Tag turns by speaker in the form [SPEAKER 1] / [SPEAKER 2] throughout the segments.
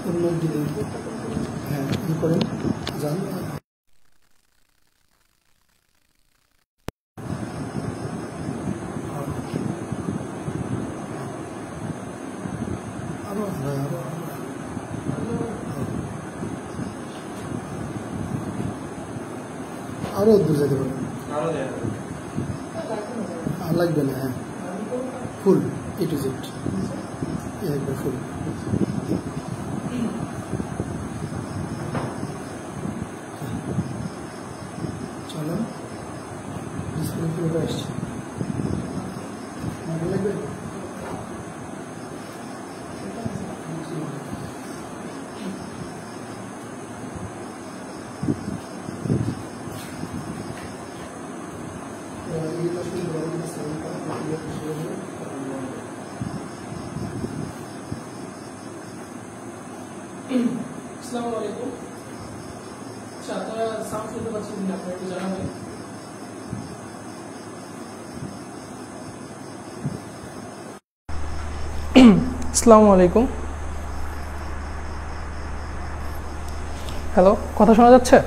[SPEAKER 1] অন্য দিকে হ্যাঁ ই করেন যান আরো দূর যেতে পারেন আর লাগবে না হ্যাঁ ফুল A to Z একবার ফুল চলো ডিসপ্লে পুরোটা আসছে লাগবে
[SPEAKER 2] আসসালামু আলাইকুম। আচ্ছা আপনারা সাউন্ড শুনতে পাচ্ছেন কিনা আপনারা একটু জানাবেন। আসসালামু আলাইকুম। হ্যালো, কথা শোনা যাচ্ছে?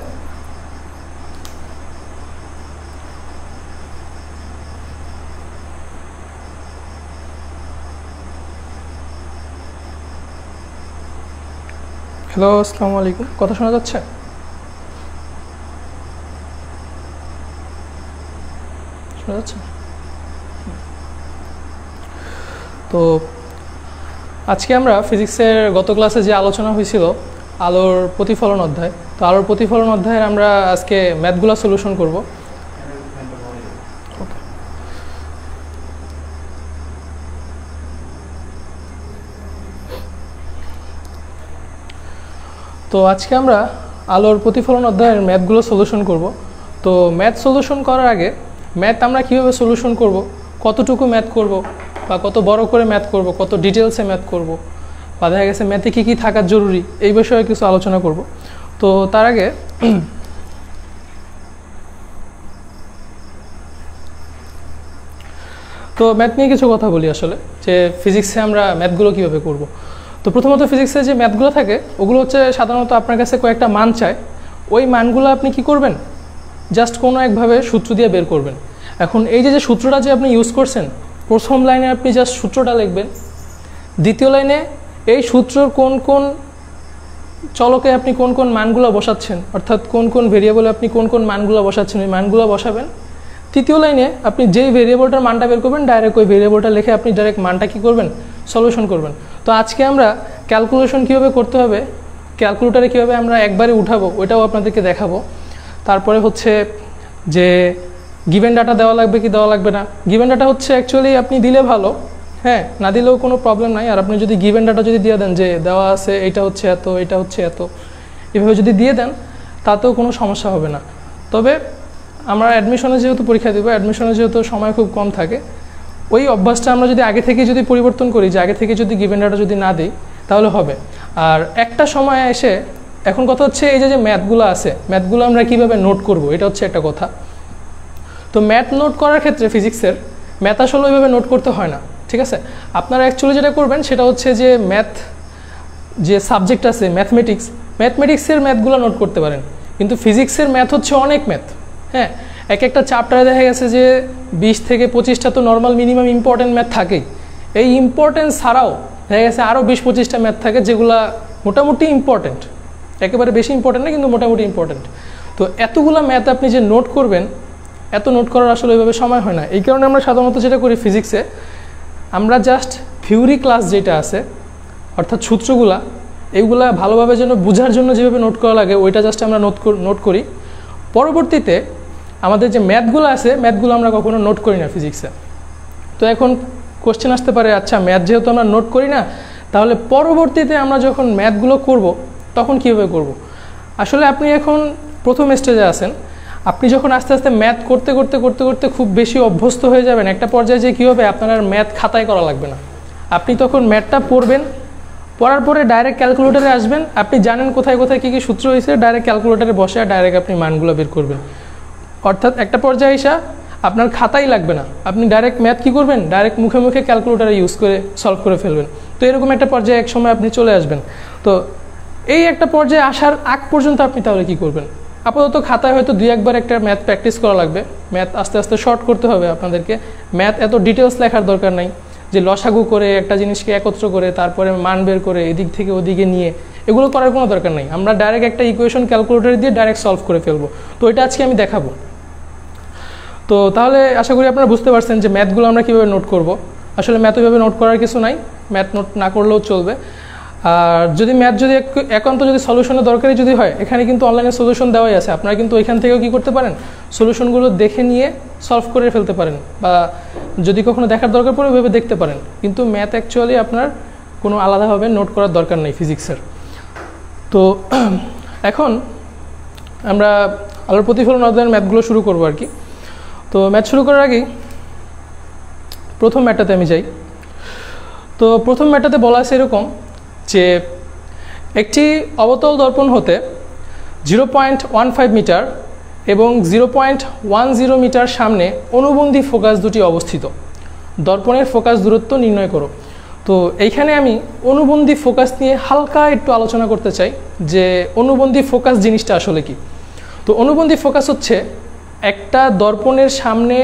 [SPEAKER 2] হ্যালো, আসসালামু আলাইকুম। কথা শোনা যাচ্ছে? শোনা যাচ্ছে? তো আজকে আমরা ফিজিক্সের গত ক্লাসে যে আলোচনা হয়েছিল আলোর প্রতিফলন অধ্যায়, তো আলোর প্রতিফলন অধ্যায়ের আমরা আজকে ম্যাথগুলো সলিউশন করব। তো আজকে আমরা আলোর প্রতিফলন অধ্যায়ের ম্যাথগুলো সলিউশন করব। তো ম্যাথ সলিউশন করার আগে ম্যাথ আমরা কীভাবে সলিউশন করব, কতটুকু ম্যাথ করব, বা কত বড় করে ম্যাথ করব, কত ডিটেলসে ম্যাথ করব, বা দেখা গেছে ম্যাথে কী কী থাকা জরুরি, এই বিষয়ে কিছু আলোচনা করব। তো তার আগে তো ম্যাথ নিয়ে কিছু কথা বলি আসলে, যে ফিজিক্সে আমরা ম্যাথগুলো কীভাবে করব। তো প্রথমত ফিজিক্সে যে ম্যাথগুলো থাকে ওগুলো হচ্ছে সাধারণত আপনার কাছে কয়েকটা মান চায়, ওই মানগুলো আপনি কি করবেন, জাস্ট কোনো একভাবে সূত্র দিয়ে বের করবেন। এখন এই যে সূত্রটা যে আপনি ইউজ করছেন, প্রথম লাইনে আপনি জাস্ট সূত্রটা লিখবেন, দ্বিতীয় লাইনে এই সূত্রর কোন কোন চলকে আপনি কোন কোন মানগুলো বসাচ্ছেন, অর্থাৎ কোন কোন ভেরিয়েবলে আপনি কোন কোন মানগুলো বসাচ্ছেন ওই মানগুলো বসাবেন। তৃতীয় লাইনে আপনি যেই ভেরিয়েবলটার মানটা বের করবেন ডাইরেক্ট ওই ভেরিয়েবলটা লিখে আপনি ডাইরেক্ট মানটা কী করবেন, সলিউশন করবেন। তো আজকে আমরা ক্যালকুলেশন কীভাবে করতে হবে, ক্যালকুলেটারে কীভাবে আমরা একবারে উঠাবো ওইটাও আপনাদেরকে দেখাবো। তারপরে হচ্ছে যে গিভেন ডাটা দেওয়া লাগবে কি দেওয়া লাগবে না। গিভেন ডাটা হচ্ছে অ্যাকচুয়ালি আপনি দিলে ভালো, হ্যাঁ, না দিলেও কোনো প্রবলেম নাই। আর আপনি যদি গিভেন ডাটা যদি দিয়ে দেন যে দেওয়া আছে এটা হচ্ছে এত, এটা হচ্ছে এত, এভাবে যদি দিয়ে দেন তাতেও কোনো সমস্যা হবে না। তবে আমরা অ্যাডমিশনে যেহেতু পরীক্ষা দেবো, অ্যাডমিশনে যেহেতু সময় খুব কম থাকে, ওই অভ্যাসটা আমরা যদি আগে থেকে যদি পরিবর্তন করি, যে আগে থেকে যদি গিভেন ডাটা যদি না দিই তাহলে হবে। আর একটা সময় এসে এখন কথা হচ্ছে এই যে ম্যাথগুলো আছে, ম্যাথগুলো আমরা কীভাবে নোট করব, এটা হচ্ছে একটা কথা। তো ম্যাথ নোট করার ক্ষেত্রে ফিজিক্সের ম্যাথ আসলে ওইভাবে নোট করতে হয় না, ঠিক আছে। আপনারা অ্যাকচুয়ালি যেটা করবেন সেটা হচ্ছে যে ম্যাথ যে সাবজেক্ট আছে ম্যাথমেটিক্সের ম্যাথগুলো নোট করতে পারেন, কিন্তু ফিজিক্সের ম্যাথ হচ্ছে অনেক ম্যাথ, হ্যাঁ। একটা চ্যাপ্টারে দেখা গেছে যে 20 থেকে 25টা তো নর্মাল মিনিমাম ইম্পর্টেন্ট ম্যাথ থাকেই। এই ইম্পর্টেন্স ছাড়াও দেখা গেছে আরও 20-25টা ম্যাথ থাকে যেগুলো মোটামুটি ইম্পর্টেন্ট, একেবারে বেশি ইম্পর্টেন্ট না কিন্তু মোটামুটি ইম্পর্টেন্ট। তো এতগুলো ম্যাথ আপনি যে নোট করবেন, এত নোট করার আসলে ওইভাবে সময় হয় না। এই কারণে আমরা সাধারণত যেটা করি ফিজিক্সে, আমরা জাস্ট থিওরি ক্লাস যেটা আছে অর্থাৎ সূত্রগুলা, এইগুলা ভালোভাবে যেন বোঝার জন্য যেভাবে নোট করা লাগে ওইটা জাস্ট আমরা নোট করি। পরবর্তীতে আমাদের যে ম্যাথগুলো আছে ম্যাথগুলো আমরা কখনো নোট করি না ফিজিক্সে। তো এখন কোশ্চেন আসতে পারে, আচ্ছা ম্যাথ যেহেতু আমরা নোট করি না, তাহলে পরবর্তীতে আমরা যখন ম্যাথগুলো করব তখন কীভাবে করব। আসলে আপনি এখন প্রথম স্টেজে আছেন, আপনি যখন আস্তে আস্তে ম্যাথ করতে করতে করতে করতে খুব বেশি অভ্যস্ত হয়ে যাবেন, একটা পর্যায়ে যে কী হবে আপনার আর ম্যাথ খাতায় করা লাগবে না। আপনি তখন ম্যাথটা পড়বেন, পড়ার পরে ডাইরেক্ট ক্যালকুলেটারে আসবেন, আপনি জানেন কোথায় কোথায় কী কী সূত্র হয়েছে, ডাইরেক্ট ক্যালকুলেটারে বসে ডাইরেক্ট আপনি মানগুলো বের করবেন। অর্থাৎ একটা পর্যায়ে এসে আপনার খাতাই লাগবে না, আপনি ডাইরেক্ট ম্যাথ কী করবেন, ডাইরেক্ট মুখে মুখে ক্যালকুলেটারে ইউজ করে সলভ করে ফেলবেন। তো এরকম একটা পর্যায়ে এক সময় আপনি চলে আসবেন। তো এই একটা পর্যায়ে আসার আগ পর্যন্ত আপনি তাহলে কি করবেন? আপাতত খাতায় হয়তো 2-1 বার একটা ম্যাথ প্র্যাকটিস করা লাগবে, ম্যাথ আস্তে আস্তে শর্ট করতে হবে আপনাদেরকে। ম্যাথ এত ডিটেলস লেখার দরকার নাই যে লসাগু করে একটা জিনিসকে একত্র করে তারপরে মান বের করে এদিক থেকে ওদিকে নিয়ে, এগুলো করার কোনো দরকার নেই। আমরা ডাইরেক্ট একটা ইকুয়েশন ক্যালকুলেটর দিয়ে ডাইরেক্ট সলভ করে ফেলবো। তো এটা আজকে আমি দেখাবো। তো তাহলে আশা করি আপনারা বুঝতে পারছেন যে ম্যাথগুলো আমরা কীভাবে নোট করব। আসলে ম্যাথ ওইভাবে নোট করার কিছু নাই, ম্যাথ নোট না করলেও চলবে। আর যদি ম্যাথ যদি একান্ত যদি সলিউশনের দরকারি যদি হয়, এখানে কিন্তু অনলাইনে সলিউশন দেওয়াই আছে, আপনারা কিন্তু ওইখান থেকেও কী করতে পারেন, সলিউশনগুলো দেখে নিয়ে সলভ করে ফেলতে পারেন, বা যদি কখনো দেখার দরকার পড়ে ওইভাবে দেখতে পারেন। কিন্তু ম্যাথ অ্যাকচুয়ালি আপনার কোনো আলাদাভাবে নোট করার দরকার নেই ফিজিক্সের। তো এখন আমরা আলোর প্রতিফলন অধ্যায়ের ম্যাথগুলো শুরু করবো আর কি। তো ম্যাথ শুরু করার আগেই প্রথম ম্যাথটাতে আমি যাই। তো প্রথম ম্যাথটাতে বলা আছে এরকম যে একটি অবতল দর্পণ হতে 0.15 মিটার এবং 0.10 মিটার সামনে অনুবন্ধী ফোকাস দুটি অবস্থিত, দর্পণের ফোকাস দূরত্ব নির্ণয় করো। তো এইখানে আমি অনুবন্ধী ফোকাস নিয়ে হালকা একটু আলোচনা করতে চাই যে অনুবন্ধী ফোকাস জিনিসটা আসলে কি। তো অনুবন্ধী ফোকাস হচ্ছে একটা দর্পণের সামনে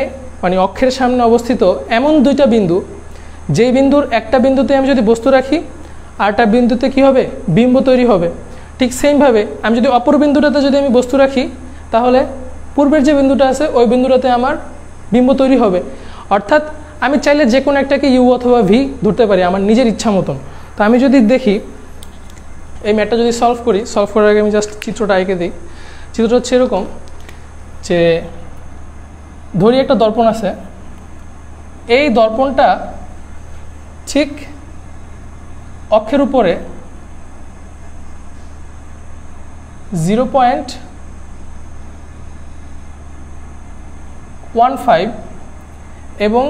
[SPEAKER 2] মানে অক্ষের সামনে অবস্থিত এমন দুইটা বিন্দু, যেই বিন্দুর একটা বিন্দুতে আমি যদি বস্তু রাখি আরটা বিন্দুতে কি হবে, বিম্ব তৈরি হবে। ঠিক সেমভাবে আমি যদি অপর বিন্দুটাতে যদি আমি বস্তু রাখি তাহলে পূর্বের যে বিন্দুটা আছে ওই বিন্দুটাতে আমার বিম্ব তৈরি হবে। অর্থাৎ আমি চাইলে যে কোনো একটাকে ইউ অথবা ভি ধরতে পারি আমার নিজের ইচ্ছা মতন। তো আমি যদি দেখি এই ম্যাথটা যদি সলভ করি, সলভ করার আগে আমি জাস্ট চিত্রটা এঁকে দিই। চিত্রটা হচ্ছে এরকম যে ধরি একটা দর্পণ আছে, এই দর্পণটা ঠিক অক্ষের উপরে 0.15 এবং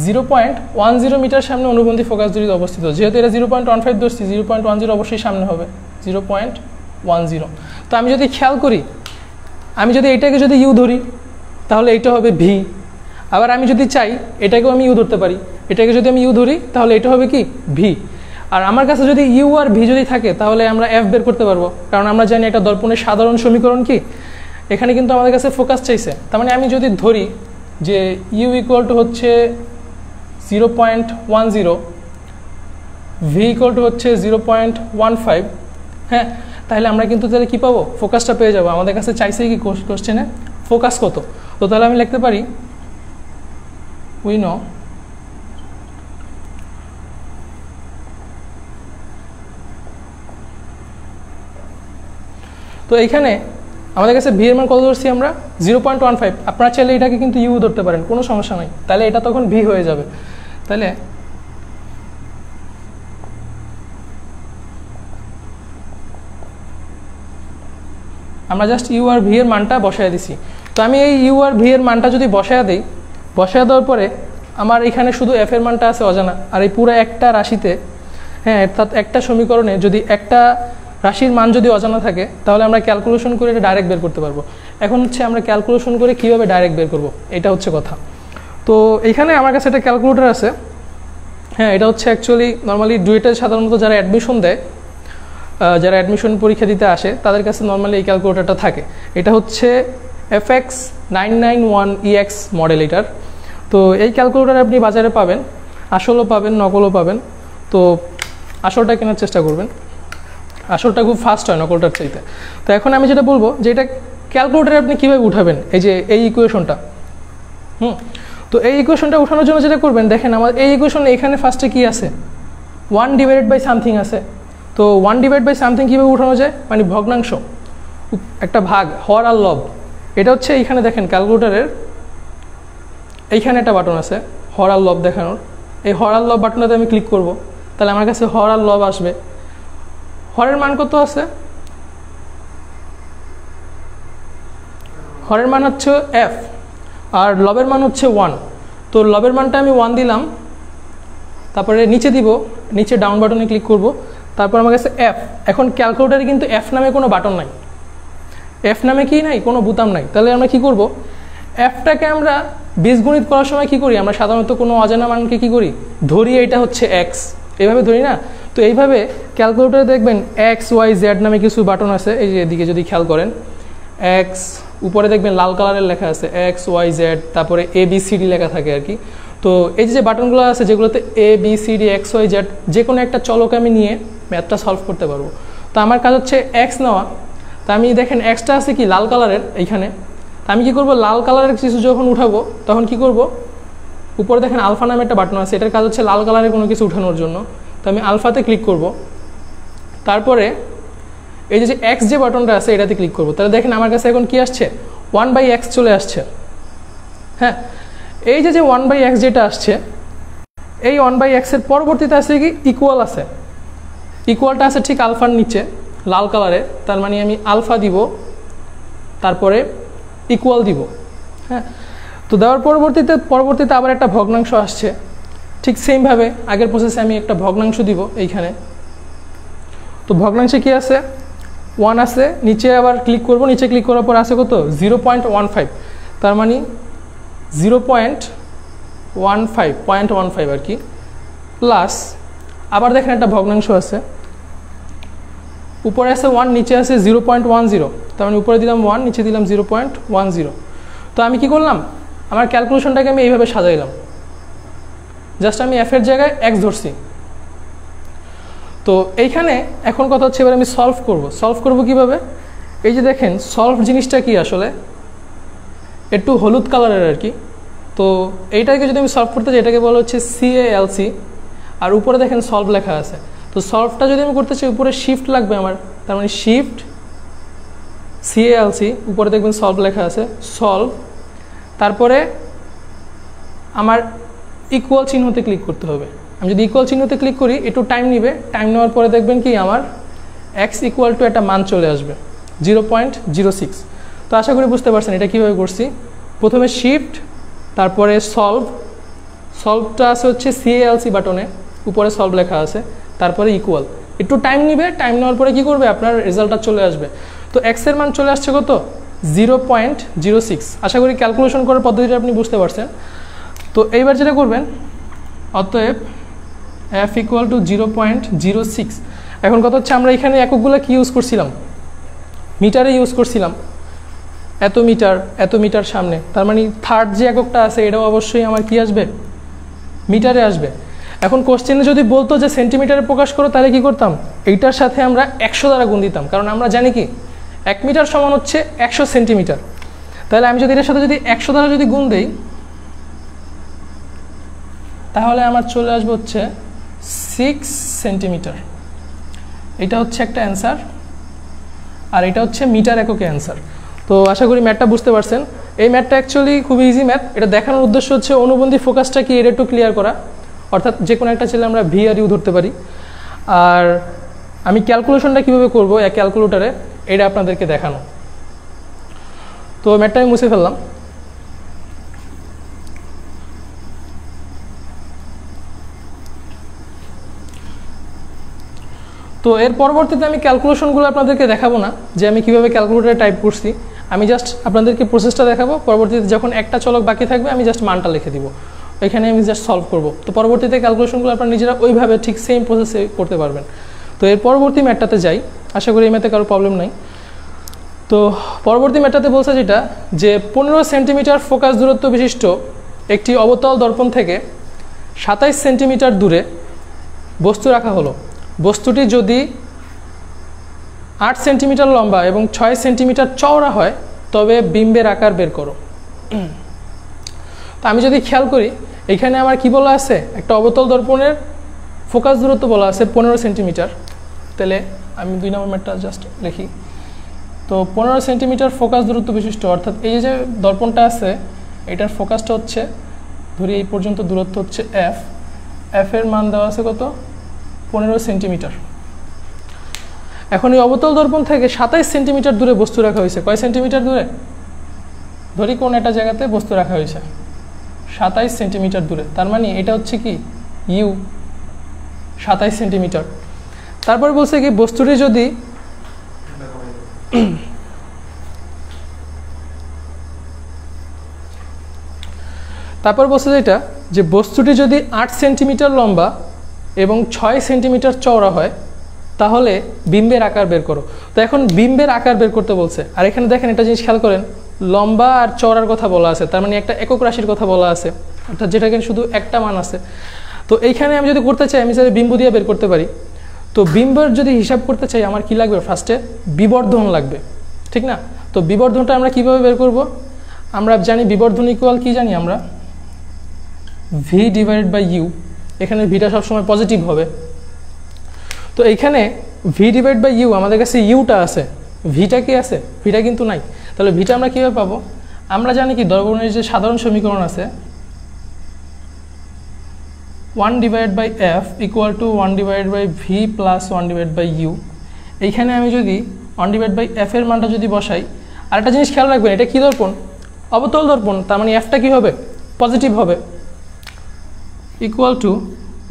[SPEAKER 2] 0.10 মিটার সামনে অনুবন্ধী ফোকাস দুটি অবস্থিত। যেহেতু এটা 0.15 ধরছি, 0.10 অবশ্যই সামনে হবে, 0.10। তো আমি যদি খেয়াল করি, আমি যদি এটাকে যদি ইউ ধরি তাহলে এটা হবে ভি। আবার আমি যদি চাই এটাকেও আমি ইউ ধরতে পারি, এটাকে যদি আমি ইউ ধরি তাহলে এটা হবে কি ভি। আর আমার কাছে যদি ইউ আর ভি যদি থাকে তাহলে আমরা এফ বের করতে পারবো, কারণ আমরা জানি একটা দর্পণের সাধারণ সমীকরণ কি। এখানে কিন্তু আমাদের কাছে ফোকাস চাইছে, তার মানে আমি যদি ধরি যে ইউ ইকুয়াল টু হচ্ছে 0.10, ভি ইকুয়াল টু হচ্ছে 0.15, হ্যাঁ, তাহলে আমরা কিন্তু তাহলে কী পাবো, ফোকাসটা পেয়ে যাবো। আমাদের কাছে চাইছে কি কোশ্চেনে ফোকাস কত। তো তাহলে আমি লিখতে পারি উই নো তো এইখানে আমাদের কাছে ভি এর মান কত ধরছি আমরা 0.15। আপনারা চাইলে এটাকে কিন্তু ইউ ধরতে পারেন, কোনো সমস্যা নাই, তাহলে এটা তখন ভি হয়ে যাবে। তাহলে আমরা জাস্ট ইউ আর ভি এর মানটা বসায় দিছি। তো আমি এই ইউ আর ভি এর মানটা যদি বসায় দিই, বসায় দেওয়ার পরে আমার এখানে শুধু এফ এর মানটা আছে অজানা। আর এই পুরো একটা রাশিতে, হ্যাঁ, অর্থাৎ একটা সমীকরণে যদি একটা রাশির মান যদি অজানা থাকে তাহলে আমরা ক্যালকুলেশন করে এটা ডাইরেক্ট বের করতে পারবো। এখন হচ্ছে আমরা ক্যালকুলেশন করে কীভাবে ডাইরেক্ট বের করব, এটা হচ্ছে কথা। তো এইখানে আমার কাছে একটা ক্যালকুলেটর আছে, হ্যাঁ, এটা হচ্ছে অ্যাকচুয়ালি নর্মালি ডুয়েটে সাধারণত যারা অ্যাডমিশন দেয়, যারা অ্যাডমিশন পরীক্ষা দিতে আসে তাদের কাছে নর্মালি এই ক্যালকুলেটরটা থাকে। এটা হচ্ছে FX991EX মডেল এটার। তো এই ক্যালকুলেটর আপনি বাজারে পাবেন, আসলও পাবেন নকলও পাবেন। তো আসলটা কেনার চেষ্টা করবেন, আসলটা খুব ফাস্ট হয় নকলটার চাইতে। তো এখন আমি যেটা বলবো যে এটা ক্যালকুলেটরে আপনি কীভাবে উঠাবেন, এই যে এই ইকুয়েশনটা, তো এই ইকুয়েশনটা উঠানোর জন্য যেটা করবেন, দেখেন আমার এই ইকুয়েশনে এখানে ফার্স্টে কি আছে, 1/সামথিং আছে। তো 1/সামথিং কীভাবে উঠানো যায়, মানে ভগ্নাংশ, একটা ভাগ, হর আর লব। এটা হচ্ছে এইখানে দেখেন ক্যালকুলেটরের এইখানে একটা বাটন আছে হর আর লব দেখানোর। এই হর আর লব বাটনটাতে আমি ক্লিক করব, তাহলে আমার কাছে হর আর লব আসবে। হরের মান কত আছে, হরের মান হচ্ছে এফ আর লবের মান হচ্ছে 1। তো লবের মানটা আমি 1 দিলাম, তারপরে নিচে দিব, নিচে ডাউন বাটনে ক্লিক করব, তারপর আমার কাছে এফ। এখন ক্যালকুলেটারে কিন্তু এফ নামে কোনো বাটন নাই, এফ নামে কি নাই, কোনো বোতাম নাই। তাহলে আমরা কি করব, এফটাকে আমরা বীজগণিত করার সময় কি করি, আমরা সাধারণত কোনো অজানা মানকে কি করি, ধরি এটা হচ্ছে এক্স, এভাবে ধরি না। তো তো এইভাবে ক্যালকুলেটরে দেখবেন এক্স ওয়াই জেড নামে কিছু বাটন আছে, এই যে এদিকে যদি খেয়াল করেন এক্স, উপরে দেখবেন লাল কালারের লেখা আছে এক্স ওয়াই জেড, তারপরে এ বি সি ডি লেখা থাকে আর কি। তো এই যে বাটনগুলো আছে যেগুলোতে A B C D X Y Z যে কোনো একটা চলকে আমি নিয়ে ম্যাথটা সলভ করতে পারবো। তো আমার কাজ হচ্ছে এক্স নেওয়া। তা আমি দেখেন এক্সটা আছে কি লাল কালারের এইখানে, তা আমি কি করব লাল কালারের কিছু যখন উঠাবো তখন কি করব, উপরে দেখেন আলফা নামে একটা বাটন আছে, এটার কাজ হচ্ছে লাল কালারের কোনো কিছু উঠানোর জন্য। তো আমি আলফাতে ক্লিক করব, তারপরে এই যে এক্স যে বাটনটা আছে এটাতে ক্লিক করব। তাহলে দেখেন আমার কাছে এখন কি আসছে 1/x চলে আসছে। হ্যাঁ, এই যে 1/x যেটা আসছে, এই 1/x এর পরবর্তীতে আছে কি ইকুয়াল আছে, ইকুয়ালটা আছে ঠিক আলফার নিচে লাল কালারে, তার মানে আমি আলফা দিব তারপরে ইকুয়াল দিব। হ্যাঁ, তো দেওয়ার পরবর্তীতে আবার একটা ভগ্নাংশ আসছে, ঠিক সেমভাবে আগের প্রসেসে আমি একটা ভগ্নাংশ দিব এইখানে। তো ভগ্নাংশে কি আছে 1 আছে, নিচে আবার ক্লিক করব, নিচে ক্লিক করার পর আছে কত 0.15, তার মানে 0.15 আর কি, প্লাস আবার দেখেন একটা ভগ্নাংশ আছে, উপরে আছে 1 নিচে আছে 0.10, তার মানে উপরে দিলাম 1 নিচে দিলাম 0.10। তো আমি কি করলাম, আমার ক্যালকুলেশনটাকে আমি এইভাবে সাজাইলাম, জাস্ট আমি এফ এর জায়গায় এক্স ধরছি। তো এইখানে এখন কথা হচ্ছে এবার আমি সলভ করব কিভাবে। এই যে দেখেন সলভ জিনিসটা কি আসলে একটু হলুদ কালারের আর কি। তো এইটাকে যদি আমি সলভ করতে চাই এটাকে বলা হচ্ছে CALC, আর উপরে দেখেন সলভ লেখা আছে। তো সলভটা যদি আমি করতে চাই উপরে শিফট লাগবে আমার, তার মানে শিফট CALC, উপরে দেখবেন সলভ লেখা আছে সলভ, তারপরে আমার ইকুয়াল চিহ্নতে ক্লিক করতে হবে। আমি যদি ইকুয়াল চিহ্নতে ক্লিক করি একটু টাইম নিবে, টাইম নেওয়ার পরে দেখবেন কি আমার এক্স ইকুয়াল টু একটা মান চলে আসবে 0.06। তো আশা করি বুঝতে পারছেন এটা কীভাবে করছি। প্রথমে শিফট, তারপরে সলভটা আছে হচ্ছে CALC বাটনে, উপরে সলভ লেখা আছে, তারপরে ইকুয়াল, একটু টাইম নিবে, টাইম নেওয়ার পরে কী করবে আপনার রেজাল্টটা চলে আসবে। তো এক্সের মান চলে আসছে কত 0.06। আশা করি ক্যালকুলেশন করার পদ্ধতিটা আপনি বুঝতে পারছেন। তো এইবার যেটা করবেন, অতএব f ইকুয়াল টু 0.06। এখন কথা হচ্ছে আমরা এখানে এককগুলো কি ইউজ করছিলাম, মিটারে ইউজ করছিলাম, এত মিটার সামনে, তার মানে থার্ড যে এককটা আছে এটাও অবশ্যই আমার কি আসবে মিটারে আসবে। এখন কোশ্চেনে যদি বলতো যে সেন্টিমিটারে প্রকাশ করো তাহলে কি করতাম, এইটার সাথে আমরা 100 দ্বারা গুণ দিতাম, কারণ আমরা জানি কি 1 মিটার সমান হচ্ছে 100 সেন্টিমিটার। তাহলে আমি যদি এটার সাথে যদি 100 দ্বারা যদি গুণ দেই তাহলে আমার চলে আসবে হচ্ছে 6 সেন্টিমিটার। এটা হচ্ছে একটা অ্যান্সার, আর এটা হচ্ছে মিটার এককে অ্যান্সার। তো আশা করি ম্যাথটা বুঝতে পারছেন। এই ম্যাথটা অ্যাকচুয়ালি খুবই ইজি ম্যাথ। এটা দেখানোর উদ্দেশ্য হচ্ছে অনুবন্ধী ফোকাসটা কি এটা একটু ক্লিয়ার করা, অর্থাৎ যে কোনো একটা ছেলে আমরা ভি আর ইউ ধরতে পারি। আর আমি ক্যালকুলেশনটা কীভাবে করবো এক ক্যালকুলেটারে এটা আপনাদেরকে দেখানো। তো ম্যাথটা আমি মুছে ফেললাম। তো এর পরবর্তীতে আমি ক্যালকুলেশনগুলো আপনাদেরকে দেখাবো না যে আমি কীভাবে ক্যালকুলেটারে টাইপ করছি, আমি জাস্ট আপনাদেরকে প্রসেসটা দেখাবো। পরবর্তীতে যখন একটা চলক বাকি থাকবে আমি জাস্ট মানটা লিখে দিব, এখানে আমি জাস্ট সলভ করব। তো পরবর্তীতে ক্যালকুলেশনগুলো আপনারা নিজেরা ওইভাবে ঠিক সেম প্রসেসে করতে পারবেন। তো এর পরবর্তী ম্যাথটাতে যাই, আশা করি এই ম্যাথে কারো প্রবলেম নাই। তো পরবর্তী ম্যাথটাতে বলছে যেটা যে 15 সেন্টিমিটার ফোকাস দূরত্ব বিশিষ্ট একটি অবতল দর্পণ থেকে 27 সেন্টিমিটার দূরে বস্তু রাখা হলো। বস্তুটি যদি 8 সেন্টিমিটার লম্বা এবং 6 সেন্টিমিটার চওড়া হয় তবে বিম্বের আকার বের করো। তো আমি যদি খেয়াল করি এখানে আমার কি বলা আছে, একটা অবতল দর্পণের ফোকাস দূরত্ব বলা আছে 15 সেন্টিমিটার। তাহলে আমি 2 নম্বর ম্যাথটা জাস্ট লিখি। তো 15 সেন্টিমিটার ফোকাস দূরত্ব বিশিষ্ট, অর্থাৎ এই যে দর্পণটা আছে এটার ফোকাসটা হচ্ছে ধরি এই পর্যন্ত দূরত্ব হচ্ছে এফ এর মান দেওয়া আছে কত 15 সেন্টিমিটার। এখন এই অবতল দর্পণ থেকে 27 সেন্টিমিটার দূরে বস্তু রাখা হয়েছে। কয় সেন্টিমিটার দূরে, ধরি কোন একটা জায়গাতে বস্তু রাখা হয়েছে 27 সেন্টিমিটার দূরে, তার মানে এটা হচ্ছে কি ইউ 27 সেন্টিমিটার। তারপর বলছে কি বস্তুটি যদি তারপর বলছে যেটা যে বস্তুটি যদি 8 সেন্টিমিটার লম্বা এবং 6 সেন্টিমিটার চওড়া হয় তাহলে বিম্বের আকার বের করো। তো এখন বিম্বের আকার বের করতে বলছে, আর এখানে দেখেন একটা জিনিস খেয়াল করেন, লম্বা আর চওড়ার কথা বলা আছে, তার মানে একটা একক রাশির কথা বলা আছে, অর্থাৎ যেটা কিন্তু শুধু একটা মান আছে। তো এইখানে আমি যদি করতে চাই, আমি চাইলে বিম্ব দিয়ে বের করতে পারি। তো বিম্বের যদি হিসাব করতে চাই আমার কি লাগবে, ফার্স্টে বিবর্ধন লাগবে, ঠিক না? তো বিবর্ধনটা আমরা কিভাবে বের করব? আমরা জানি বিবর্ধন ইকুয়াল কি জানি আমরা, ভি ডিভাইডেড বাই ইউ। এখানে ভিটা সবসময় পজিটিভ হবে। তো এইখানে ভি ডিভাইড বাই ইউ, আমাদের কাছে ইউটা আছে, ভিটা কি আছে? ভিটা কিন্তু নাই। তাহলে ভিটা আমরা কীভাবে পাবো? আমরা জানি কি দ্রবণের যে সাধারণ সমীকরণ আছে 1 divide by F equal to 1 divide by V plus 1 divide by U. এইখানে আমি যদি 1 ডিভাইড বাই এফ এর মানটা যদি বসাই, আর একটা জিনিস খেয়াল রাখবেন, এটা কী দর্পণ? অবতল দর্পণ, তার মানে এফটা কী হবে? পজিটিভ হবে। Equal to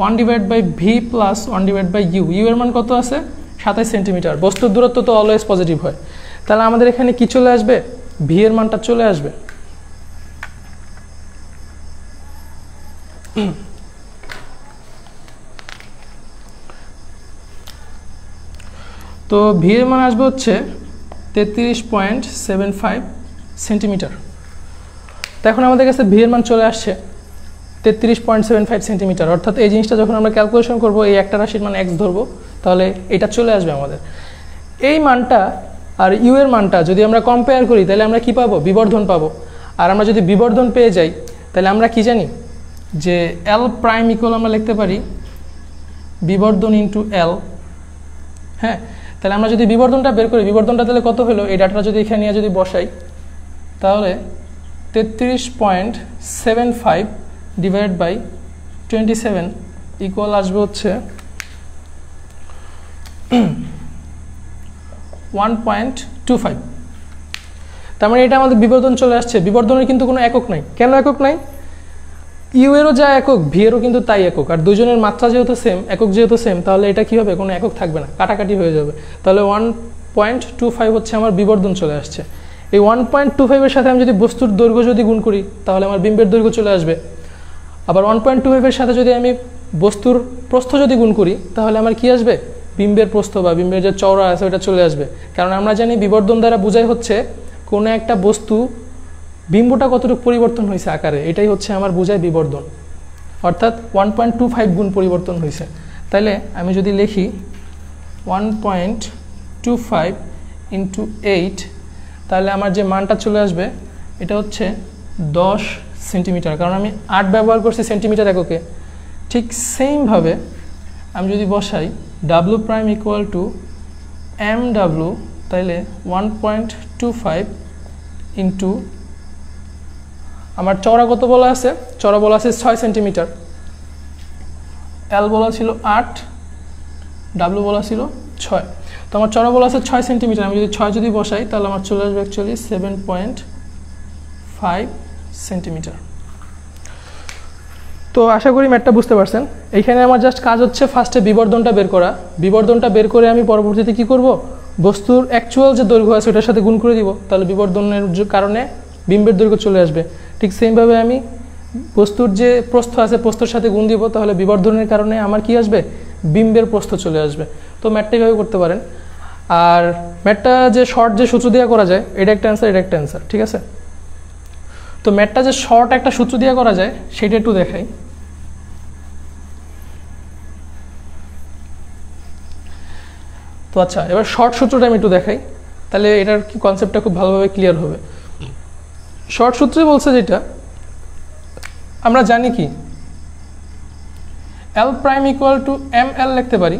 [SPEAKER 2] 1 divide by V plus 1 divide by U. U এর মান কত আছে? 27 সেন্টিমিটার। বস্তুর দূরত্ব তো অলওয়েজ পজিটিভ হয়, তাহলে আমাদের এখানে কি চলে আসবে? ভি এর মানটা চলে আসবে। তো ভি এর মান আসবে হচ্ছে 33.75 সেন্টিমিটার। তো এখন আমাদের কাছে ভি এর মান চলে আসছে 33.75 সেন্টিমিটার। অর্থাৎ এই জিনিসটা যখন আমরা ক্যালকুলেশন করব, এই একটা রাশির মান এক্স ধরবো, তাহলে এটা চলে আসবে আমাদের। এই মানটা আর ইউ এর মানটা যদি আমরা কম্পেয়ার করি, তাহলে আমরা কি পাবো? বিবর্ধন পাবো। আর আমরা যদি বিবর্ধন পেয়ে যাই, তাহলে আমরা কি জানি যে এল প্রাইম ইকুয়াল আমরা লিখতে পারি বিবর্ধন ইন্টু এল। হ্যাঁ, তাহলে আমরা যদি বিবর্ধনটা বের করি, বিবর্ধনটা তাহলে কত হলো? এই ডাটাটা যদি এখানে নিয়ে যদি বসাই, তাহলে 33.75 ডিভাইড বাই 27 ইকুয়াল আসবে হচ্ছে 1.25। তার মানে এটা আমাদের বিবর্ধন চলে আসছে। বিবর্ধনের কিন্তু কোনো একক নাই। কেন একক নাই? ইউ এরও যা একক, ভি এরও কিন্তু তাই একক। আর দুজনের মাত্রা যেহেতু সেম, একক যেহেতু সেম, তাহলে এটা কি হবে? কোনো একক থাকবে না, কাটাকাটি হয়ে যাবে। তাহলে 1.25 হচ্ছে আমার বিবর্ধন চলে আসছে। এই 1.25 এর সাথে আমি যদি বস্তুর দৈর্ঘ্য যদি গুণ করি, তাহলে আমার বিম্বের দৈর্ঘ্য চলে আসবে। আবার 1.25 এর সাথে যদি আমি বস্তুর প্রস্থ যদি গুণ করি, তাহলে আমার কি আসবে? বিম্বের প্রস্থ বা বিম্বের যে চওড়া আছে ওটা চলে আসবে। কারণ আমরা জানি বিবর্ধন দ্বারা বোঝাই হচ্ছে কোনো একটা বস্তু বিম্বটা কতটুকু পরিবর্তন হয়েছে আকারে, এটাই হচ্ছে আমার বোঝায় বিবর্ধন। অর্থাৎ 1.25 গুণ পরিবর্তন হয়েছে। তাহলে আমি যদি লিখি 1.25 ইন্টু 8, তাহলে আমার যে মানটা চলে আসবে এটা হচ্ছে 10 সেন্টিমিটার। কারণ আমি 8 ব্যবহার করছি সেন্টিমিটার এককে। ঠিক সেমভাবে আমি যদি বসাই W prime equal to M W, তাহলে 1.25 ইন্টু আমার চওড়া কত বলা আছে? চওড়া বলা আছে 6 সেন্টিমিটার। এল বলা ছিল 8, ডাব্লু বলা ছিল 6। তো আমার চওড়া বলা আছে 6 সেন্টিমিটার। আমি যদি 6 যদি বসাই, তাহলে আমার চলে আসবে অ্যাকচুয়ালি 7.5 সেন্টিমিটার। তো আশা করি ম্যাথটা বুঝতে পারছেন। এইখানে আমার জাস্ট কাজ হচ্ছে ফার্স্টে বিবর্ধনটা বের করা। বিবর্ধনটা বের করে আমি পরবর্তীতে কি করব? বস্তুর অ্যাকচুয়াল যে দৈর্ঘ্য আছে ওটার সাথে গুণ করে দিব, তাহলে বিবর্ধনের কারণে বিম্বের দৈর্ঘ্য চলে আসবে। ঠিক সেমভাবে আমি বস্তুর যে প্রস্থ আছে প্রস্থর সাথে গুণ দিব, তাহলে বিবর্ধনের কারণে আমার কি আসবে? বিম্বের প্রস্থ চলে আসবে। তো ম্যাথটা এইভাবে করতে পারেন। আর ম্যাথটা যে শর্ট যে সূত্র দিয়ে করা যায়, এটা একটা অ্যান্সার, এটা একটা অ্যান্সার, ঠিক আছে? তো ম্যাথটা যে শর্ট একটা সূত্র দিয়ে করা যায় সেটা একটু দেখাই। তো আচ্ছা, এবার শর্ট সূত্রটা আমি একটু দেখাই, তাহলে এটার কি কনসেপ্টটা খুব ভালোভাবে ক্লিয়ার হবে। শর্ট সূত্রে বলছে যেটা আমরা জানি কি L prime equal to M L লিখতে পারি।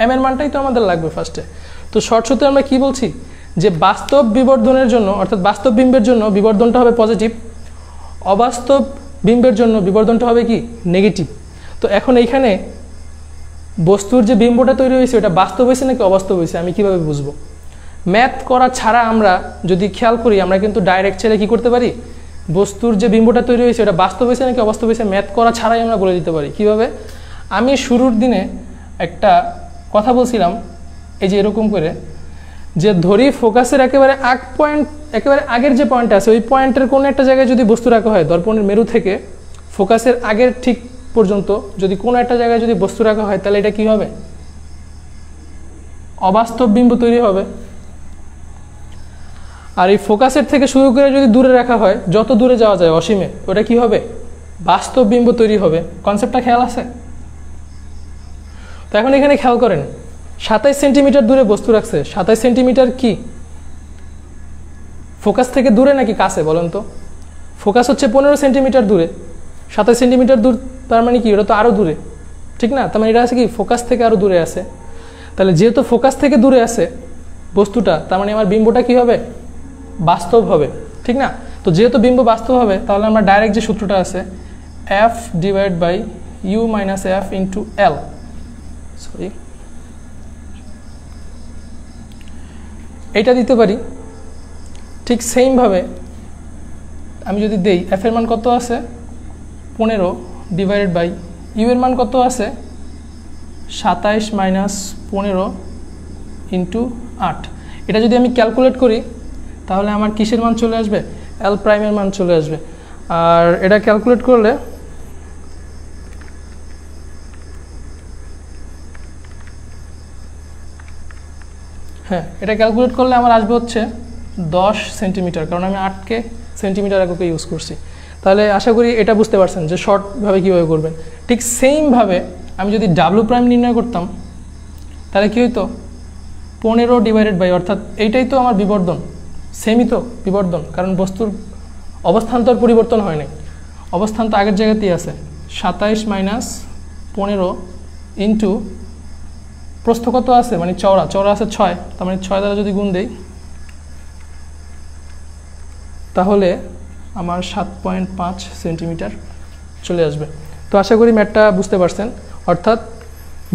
[SPEAKER 2] এম এর মানটাই তো আমাদের লাগবে ফার্স্টে। তো শর্ট সূত্রে আমরা কি বলছি যে বাস্তব বিবর্ধনের জন্য, অর্থাৎ বাস্তব বিম্বের জন্য বিবর্ধনটা হবে পজিটিভ, অবাস্তব বিম্বের জন্য বিবর্ধনটা হবে কি? নেগেটিভ। তো এখন এইখানে বস্তুর যে বিম্বটা তৈরি হয়েছে ওটা বাস্তব হয়েছে নাকি অবাস্তব হয়েছে আমি কিভাবে বুঝবো? ম্যাথ করা ছাড়া আমরা যদি খেয়াল করি, আমরা কিন্তু ডাইরেক্ট ছেলে কি করতে পারি? বস্তুর যে বিম্বটা তৈরি হয়েছে ওটা বাস্তব হয়েছে নাকি অবাস্তব হয়েছে ম্যাথ করা ছাড়াই আমরা বলে দিতে পারি। কিভাবে? আমি শুরুর দিনে একটা কথা বলছিলাম এই যে এরকম করে, যে ধরি ফোকাসের একেবারে একেবারে আগের যে পয়েন্ট আছে ওই পয়েন্টের কোনো একটা জায়গায় যদি বস্তু রাখা হয়, দর্পণের মেরু থেকে ফোকাসের আগের ঠিক পর্যন্ত যদি কোনো একটা জায়গায় যদি বস্তু রাখা হয় তাহলে এটা কি হবে? অবাস্তব বিম্ব তৈরি হবে। আর এই ফোকাসের থেকে শুরু করে যদি দূরে রাখা হয়, যত দূরে যাওয়া যায় অসীমে, ওটা কি হবে? বাস্তব বিম্ব তৈরি হবে। কনসেপ্টটা খেয়াল আছে? তো এখন এখানে খেয়াল করেন, 27 সেন্টিমিটার দূরে বস্তু রাখছে। 27 সেন্টিমিটার কি ফোকাস থেকে দূরে নাকি কাছে বলেন তো? ফোকাস হচ্ছে 15 সেন্টিমিটার দূরে, 27 সেন্টিমিটার দূর, তার মানে কি ওটা তো আরও দূরে, ঠিক না? তার মানে এটা আছে কি ফোকাস থেকে আরও দূরে আছে। তাহলে যেহেতু ফোকাস থেকে দূরে আছে বস্তুটা, তার মানে আমার বিম্বটা কি হবে? বাস্তব হবে, ঠিক না? তো যেহেতু বিম্ব বাস্তব হবে, তাহলে আমরা ডাইরেক্ট যে সূত্রটা আছে F divide by U minus F into L, sorry, এইটা দিতে পারি। ঠিক সেমভাবে আমি যদি দেই F এর মান কত আছে 15 ডিভাইডেড বাই U এর মান কত আছে 27 মাইনাস 15 ইন্টু 8, এটা যদি আমি ক্যালকুলেট করি তাহলে আমার কিসের মান চলে আসবে? L প্রাইমের মান চলে আসবে। আর এটা ক্যালকুলেট করলে এটা ক্যালকুলেট করলে আমার আসবে হচ্ছে 10 সেন্টিমিটার, কারণ আমি 8কে সেন্টিমিটার এককে ইউজ করছি। তাহলে আশা করি এটা বুঝতে পারছেন যে শর্টভাবে কীভাবে করবেন। ঠিক সেমভাবে আমি যদি ডাব্লু প্রাইম নির্ণয় করতাম তাহলে কী হইতো? 15 ডিভাইডেড বাই, অর্থাৎ এইটাই তো আমার বিবর্ধন, সেমই তো বিবর্ধন, কারণ বস্তুর অবস্থান তো আর পরিবর্তন হয় নাই, অবস্থান তো আগের জায়গাতেই আছে। 27 মাইনাস 15 ইন্টু প্রস্থ কত আছে, মানে চওড়া আছে 6, তার মানে 6 দ্বারা যদি গুণ দেই তাহলে আমার 7.5 সেন্টিমিটার চলে আসবে। তো আশা করি ম্যাথটা বুঝতে পারছেন। অর্থাৎ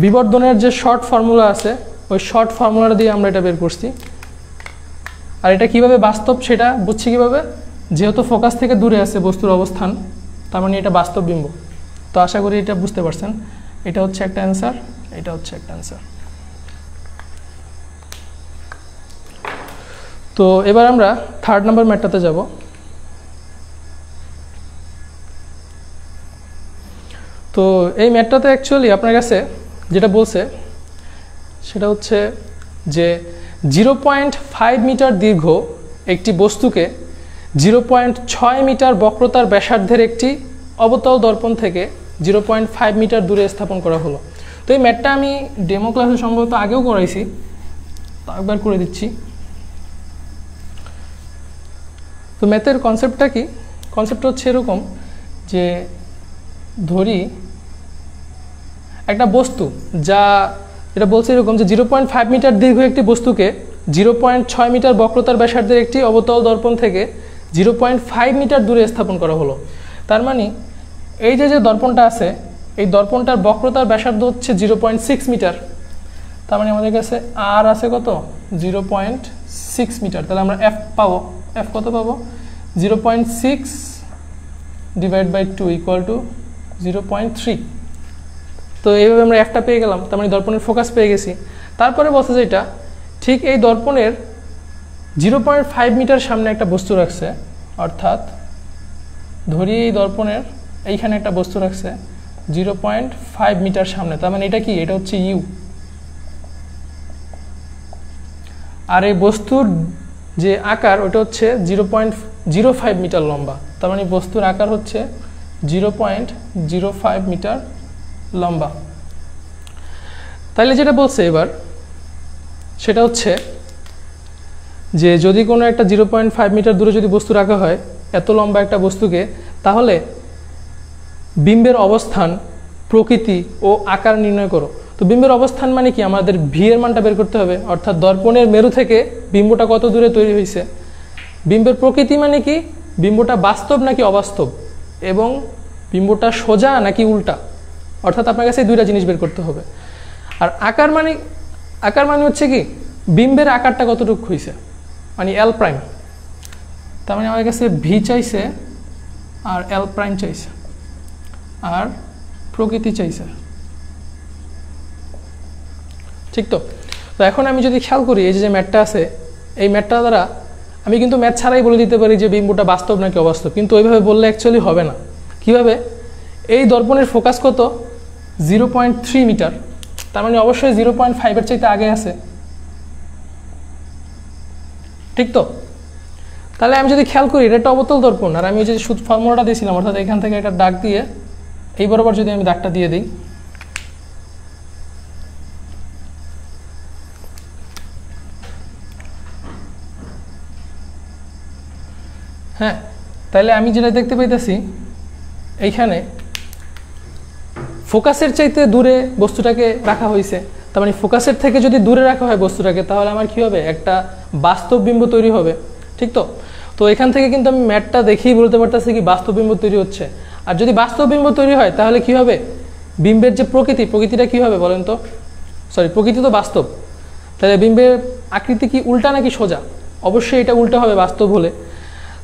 [SPEAKER 2] বিবর্ধনের যে শর্ট ফর্মুলা আছে ওই শর্ট ফর্মুলাটা দিয়ে আমরা এটা বের করছি। আর এটা কিভাবে বাস্তব সেটা বুঝছি কিভাবে? যেহেতু ফোকাস থেকে দূরে আছে বস্তুর অবস্থান, তার মানে এটা বাস্তব বিম্ব। তো আশা করি এটা বুঝতে পারছেন। এটা হচ্ছে একটা অ্যান্সার, এটা হচ্ছে একটা অ্যান্সার। তো এবার আমরা 3rd নাম্বার ম্যাথটাতে যাব। তো এই ম্যাথটাতে অ্যাকচুয়ালি আপনার কাছে যেটা বলছে সেটা হচ্ছে যে 0.5 মিটার দীর্ঘ একটি বস্তুকে 0.6 মিটার বক্রতার ব্যাসার্ধের একটি অবতল দর্পণ থেকে 0.5 মিটার দূরে স্থাপন করা হলো। তো এই ম্যাথটা আমি ডেমো ক্লাসে সম্ভবত আগেও করাইছি, একবার করে দিচ্ছি। তো ম্যাথের কনসেপ্টটা কি? কনসেপ্টটা হচ্ছে এরকম যে ধরি একটা বস্তু, যা এটা বলছে এরকম যে 0.5 মিটার দীর্ঘ একটি বস্তুকে 0.6 মিটার বক্রতার ব্যাসার্ধের একটি অবতল দর্পণ থেকে 0.5 মিটার দূরে স্থাপন করা হলো। তার মানে এই যে দর্পণটা আছে, এই দর্পণটার বক্রতার ব্যাসার্ধ হচ্ছে 0.6 মিটার। তার মানে আমাদের কাছে আর আছে কত? 0.6 মিটার। তাহলে আমরা F পাবো। F কত পাবো? 0.6 ডিভাইড বাই 2 ইকুয়াল টু 0.3। তো এইভাবে আমরা Fটা পেয়ে গেলাম, তার মানে দর্পণের ফোকাস পেয়ে গেছি। তারপরে বলছে যে এটা ঠিক এই দর্পণের 0.5 মিটার সামনে একটা বস্তু রাখছে, অর্থাৎ ধরি এই দর্পণের এইখানে একটা বস্তু রাখছে 0.5 মিটার সামনে। তার মানে এটা কি? এটা হচ্ছে ইউ। আর এই বস্তুর যে আকার ওটা হচ্ছে 0.05 মিটার লম্বা। তার মানে বস্তুর আকার হচ্ছে 0.05 মিটার লম্বা। তাইলে যেটা বলছে এবার সেটা হচ্ছে যে যদি কোনো একটা 0.5 মিটার দূরে যদি বস্তু রাখা হয় এত লম্বা একটা বস্তুকে, তাহলে বিম্বের অবস্থান, প্রকৃতি ও আকার নির্ণয় করো। তো বিম্বের অবস্থান মানে কি? আমাদের ভি এর মানটা বের করতে হবে, অর্থাৎ দর্পণের মেরু থেকে বিম্বটা কত দূরে তৈরি হয়েছে। বিম্বের প্রকৃতি মানে কি? বিম্বটা বাস্তব নাকি অবাস্তব, এবং বিম্বটা সোজা নাকি উল্টা, অর্থাৎ আপনার কাছে দুইটা জিনিস বের করতে হবে। আর আকার মানে হচ্ছে কি? বিম্বের আকারটা কতটুকু হয়েছে, মানে এল প্রাইম। তার মানে আমাদের কাছে ভি চাইছে আর এল প্রাইম চাইছে আর প্রকৃতি চাইছে, ঠিক তো? তো এখন আমি যদি খেয়াল করি এই যে ম্যাথটা আছে, এই ম্যাথটা দ্বারা আমি কিন্তু ম্যাথ ছাড়াই বলে দিতে পারি যে বিম্বটা বাস্তব নাকি অবাস্তব, কিন্তু ওইভাবে বললে অ্যাকচুয়ালি হবে না। কিভাবে? এই দর্পণের ফোকাস কত 0.3 মিটার, তার মানে অবশ্যই 0.5 চাইতে আগে আছে, ঠিক তো? তাহলে আমি যদি খেয়াল করি এটা একটা অবতল দর্পণ, আর আমি যে ফর্মুলাটা দিয়েছিলাম অর্থাৎ এখান থেকে একটা দাগ দিয়ে এই বরাবর যদি আমি দাগটা দিয়ে দিই, হ্যাঁ, তাহলে আমি যেটা দেখতে পাইতেছি এইখানে ফোকাসের চাইতে দূরে বস্তুটাকে রাখা হয়েছে, তার মানে ফোকাসের থেকে যদি দূরে রাখা হয় বস্তুটাকে তাহলে আমার কি হবে, একটা বাস্তব বিম্ব তৈরি হবে, ঠিক তো? তো এখান থেকে কিন্তু আমি ম্যাটটা দেখেই বলতে পারতেছি কি বাস্তব বিম্ব তৈরি হচ্ছে। আর যদি বাস্তব বিম্ব তৈরি হয় তাহলে কি হবে, বিম্বের যে প্রকৃতিটা কি হবে বলেন তো? সরি, প্রকৃতি তো বাস্তব, তাহলে বিম্বের আকৃতি কি উল্টা নাকি সোজা? অবশ্যই এটা উল্টা হবে বাস্তব হলে।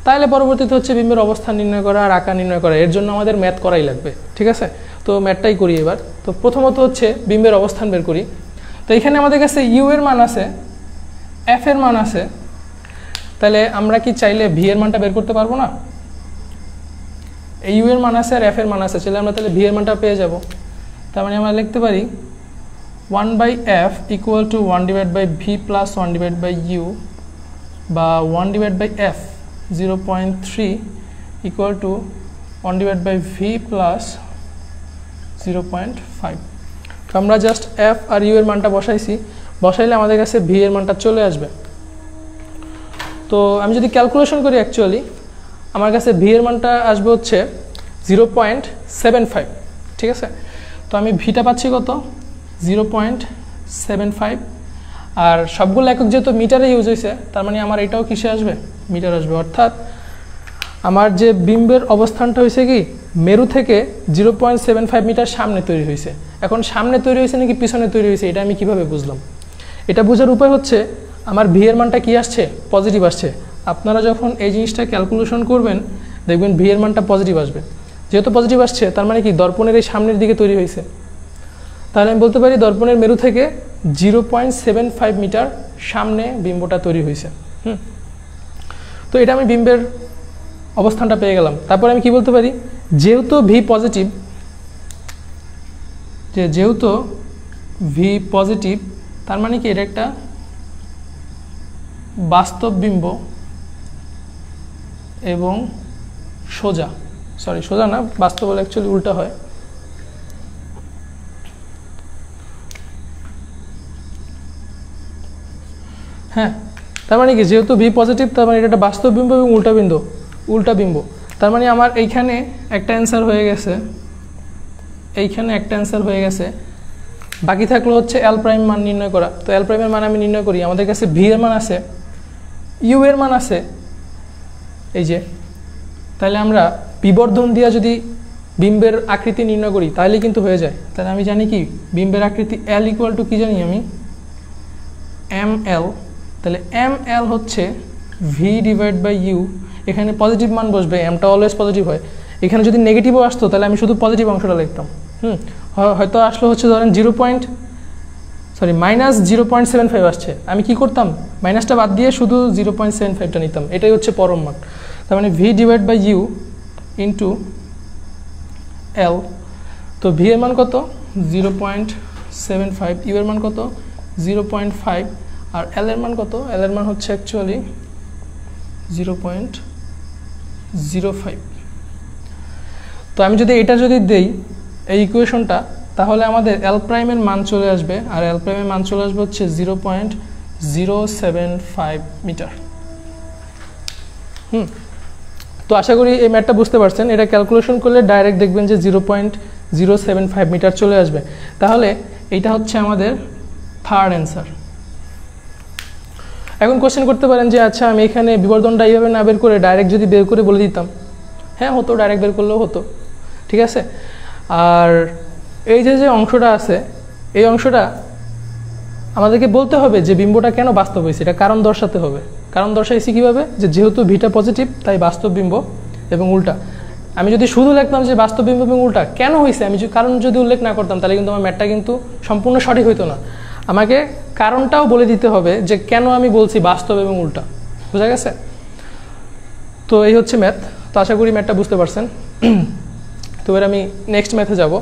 [SPEAKER 2] তাহলে পরবর্তীতে হচ্ছে বিম্বের অবস্থান নির্ণয় করা আর আকার নির্ণয় করা, এর জন্য আমাদের ম্যাথ করাই লাগবে, ঠিক আছে? তো ম্যাথটাই করি এবার। তো প্রথমত হচ্ছে বিম্বের অবস্থান বের করি। তো এখানে আমাদের কাছে ইউ এর মান আছে, এফ এর মান আছে, তাহলে আমরা কি চাইলে ভি এর মানটা বের করতে পারবো না? এই ইউ এর মান আছে আর এফ এর মান আছে, চাইলে আমরা তাহলে ভি এর মানটা পেয়ে যাব। তার মানে আমরা লিখতে পারি 1/f equal to 1/v plus 1/u, বা 1/f 0.3 equal to 1/v plus 0.5। তো আমরা জাস্ট এফ আর ইউ এর মানটা বসাইলে আমাদের কাছে ভি এর মানটা চলে আসবে। তো আমি যদি ক্যালকুলেশন করি অ্যাকচুয়ালি আমার কাছে ভি এর মানটা আসবে হচ্ছে 0.75, ঠিক আছে? তো আমি ভিটা পাচ্ছি কত 0.75, আর সবগুলো একক যেহেতু মিটারে ইউজ হয়েছে তার মানে আমার এটাও কিসে আসবে, মিটার আসবে। অর্থাৎ আমার যে বিম্বের অবস্থানটা হয়েছে কি মেরু থেকে 0.75 মিটার সামনে তৈরি হয়েছে। এখন সামনে তৈরি হয়েছে নাকি পিছনে তৈরি হয়েছে এটা আমি কিভাবে বুঝলাম? এটা বোঝার উপায় হচ্ছে আমার ভি এর মানটা কি আসছে, পজিটিভ আসছে। আপনারা যখন এই জিনিসটা ক্যালকুলেশন করবেন দেখবেন ভি এর মানটা পজিটিভ আসবে। যেহেতু পজিটিভ আসছে তার মানে কি দর্পণের এই সামনের দিকে তৈরি হয়েছে, তাহলে আমি বলতে পারি দর্পণের মেরু থেকে 0.75 মিটার সামনে বিম্বটা তৈরি হয়েছে। তো এটা আমি বিম্বের অবস্থানটা পেয়ে গেলাম। তারপর আমি কি বলতে পারি, যেহেতু ভি পজিটিভ, যেহেতু ভি পজিটিভ তার মানে কি এটা একটা বাস্তব বিম্ব এবং সোজা, সরি সোজা না, বাস্তব বলে অ্যাকচুয়ালি উল্টা হয়। হ্যাঁ, তার মানে কি যেহেতু ভি পজিটিভ তার মানে এটা একটা বাস্তব বিম্ব এবং উল্টা বিম্ব। তার মানে আমার এইখানে একটা অ্যান্সার হয়ে গেছে, এইখানে একটা অ্যান্সার হয়ে গেছে। বাকি থাকলো হচ্ছে এল প্রাইম মান নির্ণয় করা। তো এল প্রাইমের মান আমি নির্ণয় করি, আমাদের কাছে ভি এর মান আছে, ইউ এর মান আছে এই যে, তাহলে আমরা বিবর্ধন দিয়া যদি বিম্বের আকৃতি নির্ণয় করি তাহলে কিন্তু হয়ে যায়। তাহলে আমি জানি কি বিম্বের আকৃতি এল ইকুয়াল টু কি জানি আমি, এম এল। তাহলে এম এল হচ্ছে ভি ডিভাইড বাই ইউ, এখানে পজিটিভ মান বসবে, এমটা অলওয়েজ পজিটিভ হয়। এখানে যদি নেগেটিভও আসতো তাহলে আমি শুধু পজিটিভ অংশটা লিখতাম। হয়তো আসলো হচ্ছে ধরেন মাইনাস 0.75 আসছে, আমি কি করতাম মাইনাসটা বাদ দিয়ে শুধু 0.75টা নিতাম, এটাই হচ্ছে পরম মান। তার মানে V divide by U into L. তো ভি এর মান কত 0.75, ইউ এর মান কত 0.5, আর এল এর মান কত, এল এর মান হচ্ছে অ্যাকচুয়ালি 0.05। তো আমি যদি এটা যদি দেই এই ইকুয়েশনটা তাহলে আমাদের এল প্রাইমের মান চলে আসবে, আর এল প্রাইমের মান চলে আসবে হচ্ছে 0.075 মিটার। তো আশা করি এই ম্যাথটা বুঝতে পারছেন। এটা ক্যালকুলেশন করলে ডাইরেক্ট দেখবেন যে 0.075 মিটার চলে আসবে। তাহলে এইটা হচ্ছে আমাদের থার্ড অ্যান্সার। এখন কোশ্চেন করতে পারেন যে আচ্ছা আমি এখানে বিবর্ধনটা এইভাবে না বের করে ডাইরেক্ট যদি বের করে বলে দিতাম, হ্যাঁ হতো, ডাইরেক্ট বের করলেও হতো, ঠিক আছে। আর এই যে অংশটা আছে এই অংশটা আমাদেরকে বলতে হবে যে বিম্বটা কেন বাস্তব হয়েছে, এটা কারণ দর্শাতে হবে। কারণ দর্শাইছি কীভাবে, যে যেহেতু ভিটা পজিটিভ তাই বাস্তব বিম্ব এবং উল্টা। আমি যদি শুধু লিখতাম যে বাস্তব বিম্ব এবং উল্টা কেন হয়েছে, আমি কারণ যদি উল্লেখ না করতাম তাহলে কিন্তু আমার ম্যাথটা কিন্তু সম্পূর্ণ সঠিক হইতো না। আমাকে কারণটাও বলে দিতে হবে যে কেন আমি বলছি বাস্তব এবং উল্টা, বোঝা গেছে? তো এই হচ্ছে ম্যাথ। তো আশা করি ম্যাথটা বুঝতে পারছেন। তো এবার আমি নেক্সট ম্যাথে যাব।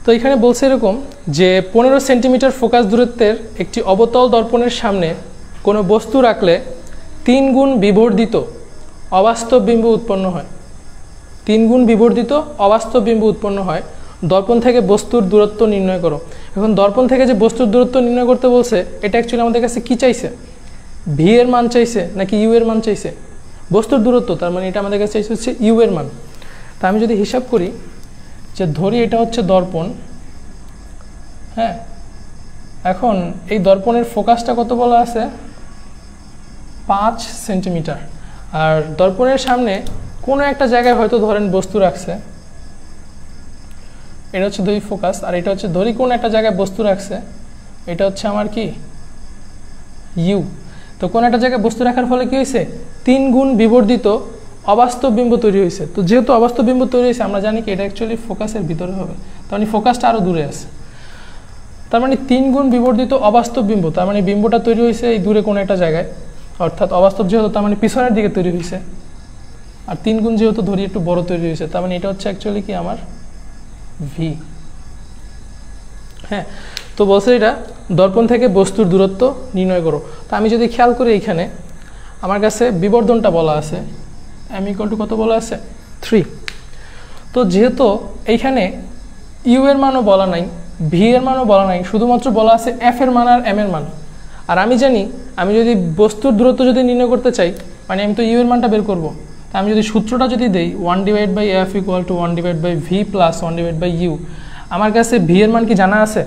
[SPEAKER 2] তো এখানে বলছে এরকম যে 15 সেন্টিমিটার ফোকাস দূরত্বের একটি অবতল দর্পণের সামনে কোনো বস্তু রাখলে 3 গুণ বিবর্ধিত অবাস্তব বিম্ব উৎপন্ন হয়। 3 গুণ বিবর্ধিত অবাস্তব বিম্ব উৎপন্ন হয়। দর্পণ থেকে বস্তুর দূরত্ব নির্ণয় করো। এখন দর্পণ থেকে যে বস্তুর দূরত্ব নির্ণয় করতে বলছে, এটা অ্যাকচুয়ালি আমাদের কাছে কি চাইছে? ভি এর মান চাইছে নাকি ইউ এর মান চাইছে? বস্তুর দূরত্ব, তার মানে এটা আমাদের কাছে চাইছে হচ্ছে ইউ এর মান। তা আমি যদি হিসাব করি যে ধরি এটা হচ্ছে দর্পণ, হ্যাঁ, এখন এই দর্পণের ফোকাসটা কত বলা আছে? 5 সেন্টিমিটার। আর দর্পণের সামনে কোনো একটা জায়গায় হয়তো ধরেন বস্তু রাখছে, এটা হচ্ছে ধরি ফোকাস, আর এটা হচ্ছে ধরি কোন একটা জায়গায় বস্তু রাখছে, এটা হচ্ছে আমার কি ইউ। তো কোন একটা জায়গায় বস্তু রাখার ফলে কি হয়েছে? 3 গুণ বিবর্ধিত অবাস্তব বিম্ব তৈরি হয়েছে। তো যেহেতু অবাস্তব বিম্ব তৈরি হয়েছে, আমরা জানি কি এটা অ্যাকচুয়ালি ফোকাসের ভিতরে হবে, তার মানে ফোকাসটা আরও দূরে আছে। তার মানে 3 গুণ বিবর্ধিত অবাস্তব বিম্ব, তার মানে বিম্বটা তৈরি হয়েছে এই দূরে কোনো একটা জায়গায়, অর্থাৎ অবাস্তব যেহেতু তার মানে পিছনের দিকে তৈরি হয়েছে, আর 3 গুণ যেহেতু ধরি একটু বড় তৈরি হয়েছে, তার মানে এটা হচ্ছে অ্যাকচুয়ালি কি আমার ভি। হ্যাঁ, তো বলছে এটা দর্পণ থেকে বস্তুর দূরত্ব নির্ণয় করো। তো আমি যদি খেয়াল করি এইখানে আমার কাছে বিবর্ধনটা বলা আছে, এম ইকুয়াল টু কত বলা আছে? 3। তো যেহেতু এইখানে ইউ এর মানও বলা নাই, ভি এর মানও বলা নাই, শুধুমাত্র বলা আছে এফ এর মান আর এম এর মান। আর আমি জানি আমি যদি বস্তুর দূরত্ব যদি নির্ণয় করতে চাই, মানে আমি তো ইউ এর মানটা বের করবো। তা আমি যদি সূত্রটা যদি দেই 1/f equal to 1/v plus 1/u, আমার কাছে ভি এর মান কি জানা আছে?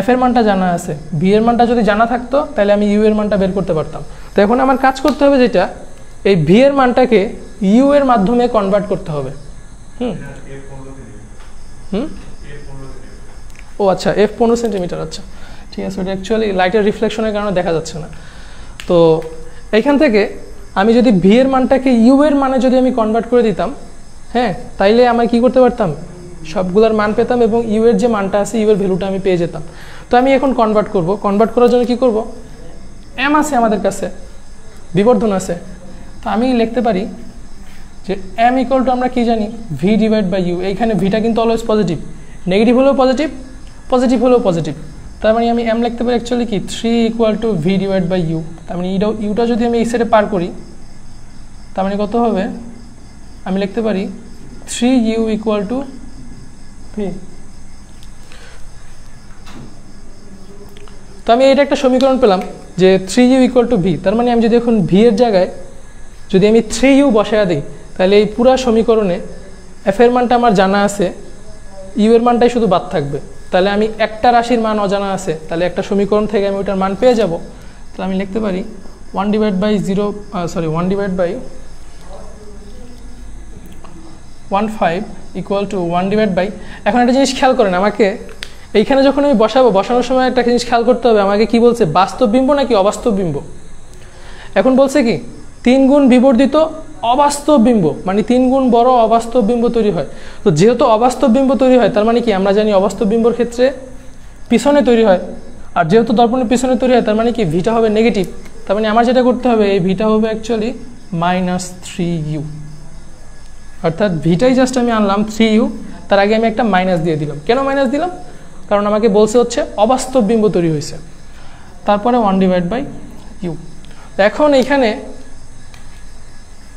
[SPEAKER 2] এফ এর মানটা জানা আছে। ভি এর মানটা যদি জানা থাকতো তাহলে আমি ইউ এর মানটা বের করতে পারতাম। তো এখন আমার কাজ করতে হবে যেটা, এই ভি এর মানটাকে ইউ এর মাধ্যমে কনভার্ট করতে হবে। ও আচ্ছা, এফ 15 সেন্টিমিটার, আচ্ছা ঠিক আছে। ওটা অ্যাকচুয়ালি লাইটের রিফ্লেকশনের কারণে দেখা যাচ্ছে না। তো এইখান থেকে আমি যদি ভি এর মানটাকে ইউ এর মানে যদি আমি কনভার্ট করে দিতাম, হ্যাঁ, তাইলে আমি কি করতে পারতাম? সবগুলোর মান পেতাম এবং ইউ এর যে মানটা আছে ইউ এর ভ্যালুটা আমি পেয়ে যেতাম। তো আমি এখন কনভার্ট করব। কনভার্ট করার জন্য কি করব? এম আছে আমাদের কাছে, বিবর্ধন আছে। তো আমি লিখতে পারি যে এম ইকুয়াল টু আমরা কি জানি? V divide by U. এইখানে ভিটা কিন্তু অলওয়েজ পজিটিভ, নেগেটিভ হলেও পজিটিভ, পজিটিভ হলেও পজিটিভ। তার মানে আমি এম লিখতে পারি অ্যাকচুয়ালি কি 3 equal to V divide by U. তার মানে ইউটা যদি আমি এই সাইডে পার করি, তার মানে কত হবে? আমি লিখতে পারি 3u ইকুয়াল টু ভি। তো আমি এটা একটা সমীকরণ পেলাম যে 3u ইকুয়াল টু ভি। তার মানে আমি যদি এখন ভি এর জায়গায় যদি আমি 3u বসায়া দিই, তাহলে এই পুরা সমীকরণে এফ এর মানটা আমার জানা আছে, ইউ এর মানটাই শুধু বাদ থাকবে। তাহলে আমি একটা রাশির মান অজানা আছে, তাহলে একটা সমীকরণ থেকে আমি ওটার মান পেয়ে যাব। তাহলে আমি লিখতে পারি 1/15 ইকুয়াল টু 1/, এখন একটা জিনিস খেয়াল করেন, আমাকে এইখানে যখন আমি বসানোর সময় একটা জিনিস খেয়াল করতে হবে, আমাকে কি বলছে? বাস্তব বিম্ব নাকি অবাস্তব বিম্ব? এখন বলছে কি 3 গুণ বিবর্ধিত অবাস্তব বিম্ব, মানে 3 গুণ বড় অবাস্তব বিম্ব তৈরি হয়। তো যেহেতু অবাস্তব বিম্ব তৈরি হয়, তার মানে কি আমরা জানি অবাস্তব বিম্বর ক্ষেত্রে পিছনে তৈরি হয়, আর যেহেতু দর্পণের পিছনে তৈরি হয়, তার মানে কি ভিটা হবে নেগেটিভ। তার মানে আমার যেটা করতে হবে, এই ভিটা হবে অ্যাকচুয়ালি -3u, অর্থাৎ ভিটাই জাস্ট আমি আনলাম 3u, তার আগে আমি একটা মাইনাস দিয়ে দিলাম। কেন মাইনাস দিলাম? কারণ আমাকে বলছে হচ্ছে অবাস্তব বিম্ব তৈরি হয়েছে। তারপরে 1/u। এখন এইখানে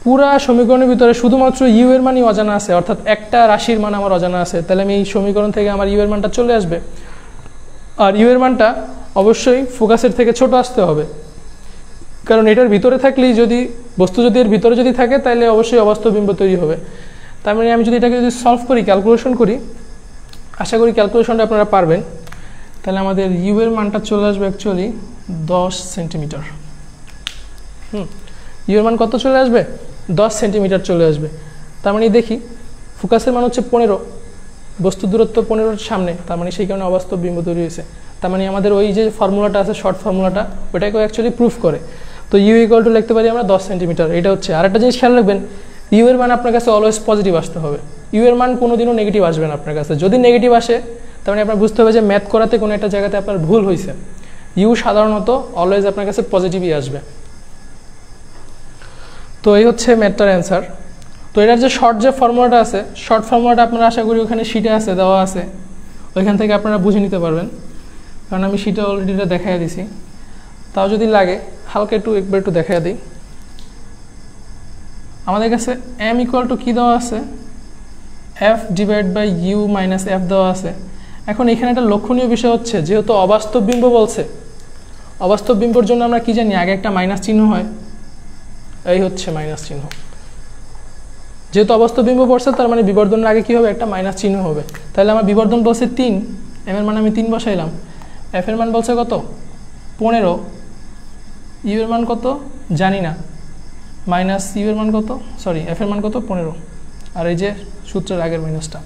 [SPEAKER 2] পুরা সমীকরণের ভিতরে শুধুমাত্র ইউ এর মানই অজানা আছে, অর্থাৎ একটা রাশির মান আমার অজানা আছে। তাহলে আমি এই সমীকরণ থেকে আমার ইউ এর মানটা চলে আসবে, আর ইউ এর মানটা অবশ্যই ফোকাসের থেকে ছোট আসতে হবে, কারণ এটার ভিতরে থাকলেই যদি বস্তু যদি এর ভিতরে যদি থাকে তাহলে অবশ্যই অবাস্তব বিম্ব তৈরি হবে। তার মানে আমি যদি এটাকে যদি সলভ করি, ক্যালকুলেশন করি, আশা করি ক্যালকুলেশনটা আপনারা পারবেন, তাহলে আমাদের ইউ এর মানটা চলে আসবে অ্যাকচুয়ালি 10 সেন্টিমিটার। ইউ এর মান কত চলে আসবে? 10 সেন্টিমিটার চলে আসবে। তার মানে দেখি ফোকাসের মান হচ্ছে 15, বস্তু দূরত্ব 15-র সামনে, তার মানে সেই কারণে অবাস্তব বিম্ব তৈরি হয়েছে। তার মানে আমাদের ওই যে ফর্মুলাটা আছে, শর্ট ফর্মুলাটা, ওটাকে অ্যাকচুয়ালি প্রুফ করে। তো ইউ ইকুয়াল টু লিখতে পারি আমরা 10 সেন্টিমিটার, এটা হচ্ছে। আর একটা জিনিস খেয়াল রাখবেন ইউ এর মান আপনার কাছে অলওয়েজ পজিটিভ আসতে হবে, ইউ এর মান কোনোদিনও নেগেটিভ আসবে না আপনার কাছে। যদি নেগেটিভ আসে তার মানে আপনার বুঝতে হবে যে ম্যাথ করাতে কোনো একটা জায়গাতে আপনার ভুল হয়েছে। ইউ সাধারণত অলওয়েজ আপনার কাছে পজিটিভই আসবে। তো এই হচ্ছে ম্যাথটার অ্যান্সার। তো এটার যে শর্ট যে ফর্মুলাটা আছে, শর্ট ফর্মুলাটা আপনারা আশা করি ওখানে শিটে আছে, দেওয়া আছে, ওইখান থেকে আপনারা বুঝে নিতে পারবেন, কারণ আমি শিটে অলরেডি এটা দেখাই দিছি। তাও যদি লাগে হালকা একবার একটু দেখাই দিই। আমাদের কাছে এম ইকুয়াল টু কী দেওয়া আছে, F divide by U minus F দেওয়া আছে। এখন এখানে একটা লক্ষণীয় বিষয় হচ্ছে, যেহেতু অবাস্তব বিম্ব বলছে, অবাস্তব বিম্বর জন্য আমরা কি জানি, আগে একটা মাইনাস চিহ্ন হয়, এই হচ্ছে মাইনাস চিহ্ন। যেহেতু অবাস্তব বিম্ব পড়ছে তার মানে বিবর্ধনের আগে কী হবে, একটা মাইনাস চিহ্ন হবে। তাহলে আমার বিবর্ধন বলছে 3, এম এর মান আমি 3 বসাইলাম, এফ এর মান বলছে কত 15, ইউ এর মান কত জানি না, মাইনাস ইউ এর মান কত, সরি এফ এর মান কত 15, আর এই যে সূত্রের আগের মাইনাসটা।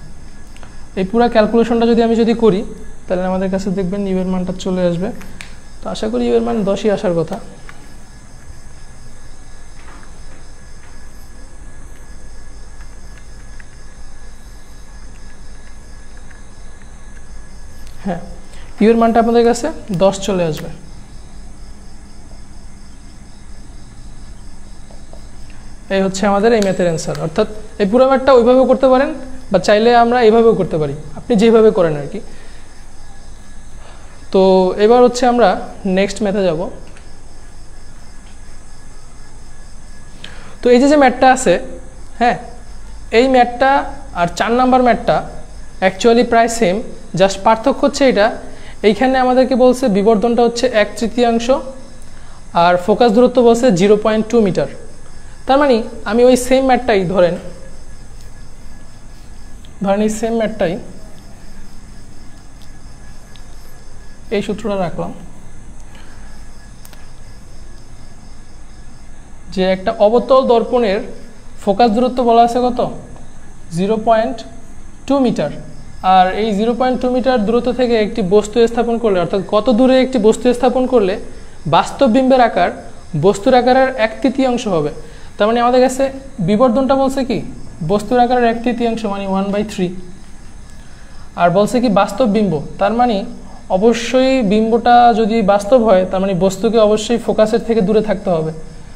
[SPEAKER 2] এই পুরো ক্যালকুলেশনটা যদি করি তাহলে আমাদের কাছে দেখবেন ইউ এর মানটা চলে আসবে। তো আশা করি ইউ এর মান 10ই আসার কথা। হ্যাঁ, ইউ এর মানটা আপনাদের কাছে 10 চলে আসবে। এই হচ্ছে আমাদের এই ম্যাথের অ্যান্সার। অর্থাৎ এই পুরো ম্যাথটা ওইভাবেও করতে পারেন, বা চাইলে আমরা এইভাবেও করতে পারি, আপনি যেভাবে করেন আর কি। তো এবার হচ্ছে আমরা নেক্সট ম্যাথে যাব। তো এই যে ম্যাথটা আছে, হ্যাঁ, এই ম্যাথটা আর 4 নাম্বার ম্যাথটা অ্যাকচুয়ালি প্রায় সেম, জাস্ট পার্থক্য হচ্ছে এটা, এইখানে আমাদেরকে বলছে বিবর্ধনটা হচ্ছে 1/3 আর ফোকাস দূরত্ব বলছে 0.2 মিটার। তার মানে আমি ওই সেম ম্যাথটাই ধরেন এই সেম ম্যাথটাই এই সূত্রটা রাখলাম, যে একটা অবতল দর্পণের ফোকাস দূরত্ব বলা আছে কত 0.2 মিটার, আর এই 0.2 মিটার দূরত্ব থেকে একটি বস্তু স্থাপন করলে, অর্থাৎ কত দূরে একটি বস্তু স্থাপন করলে বাস্তব বিম্বের আকার বস্তুর আকারের 1/3 হবে। তার মানে আমাদের কাছে বিবর্ধনটা বলছে কি বস্তুর আকারের 1/3 মানে 1/3, আর বলছে কি বাস্তব বিম্ব, তার মানে অবশ্যই বিম্বটা যদি বাস্তব হয় তার মানে বস্তুকে অবশ্যই ফোকাসের থেকে দূরে থাকতে হবে।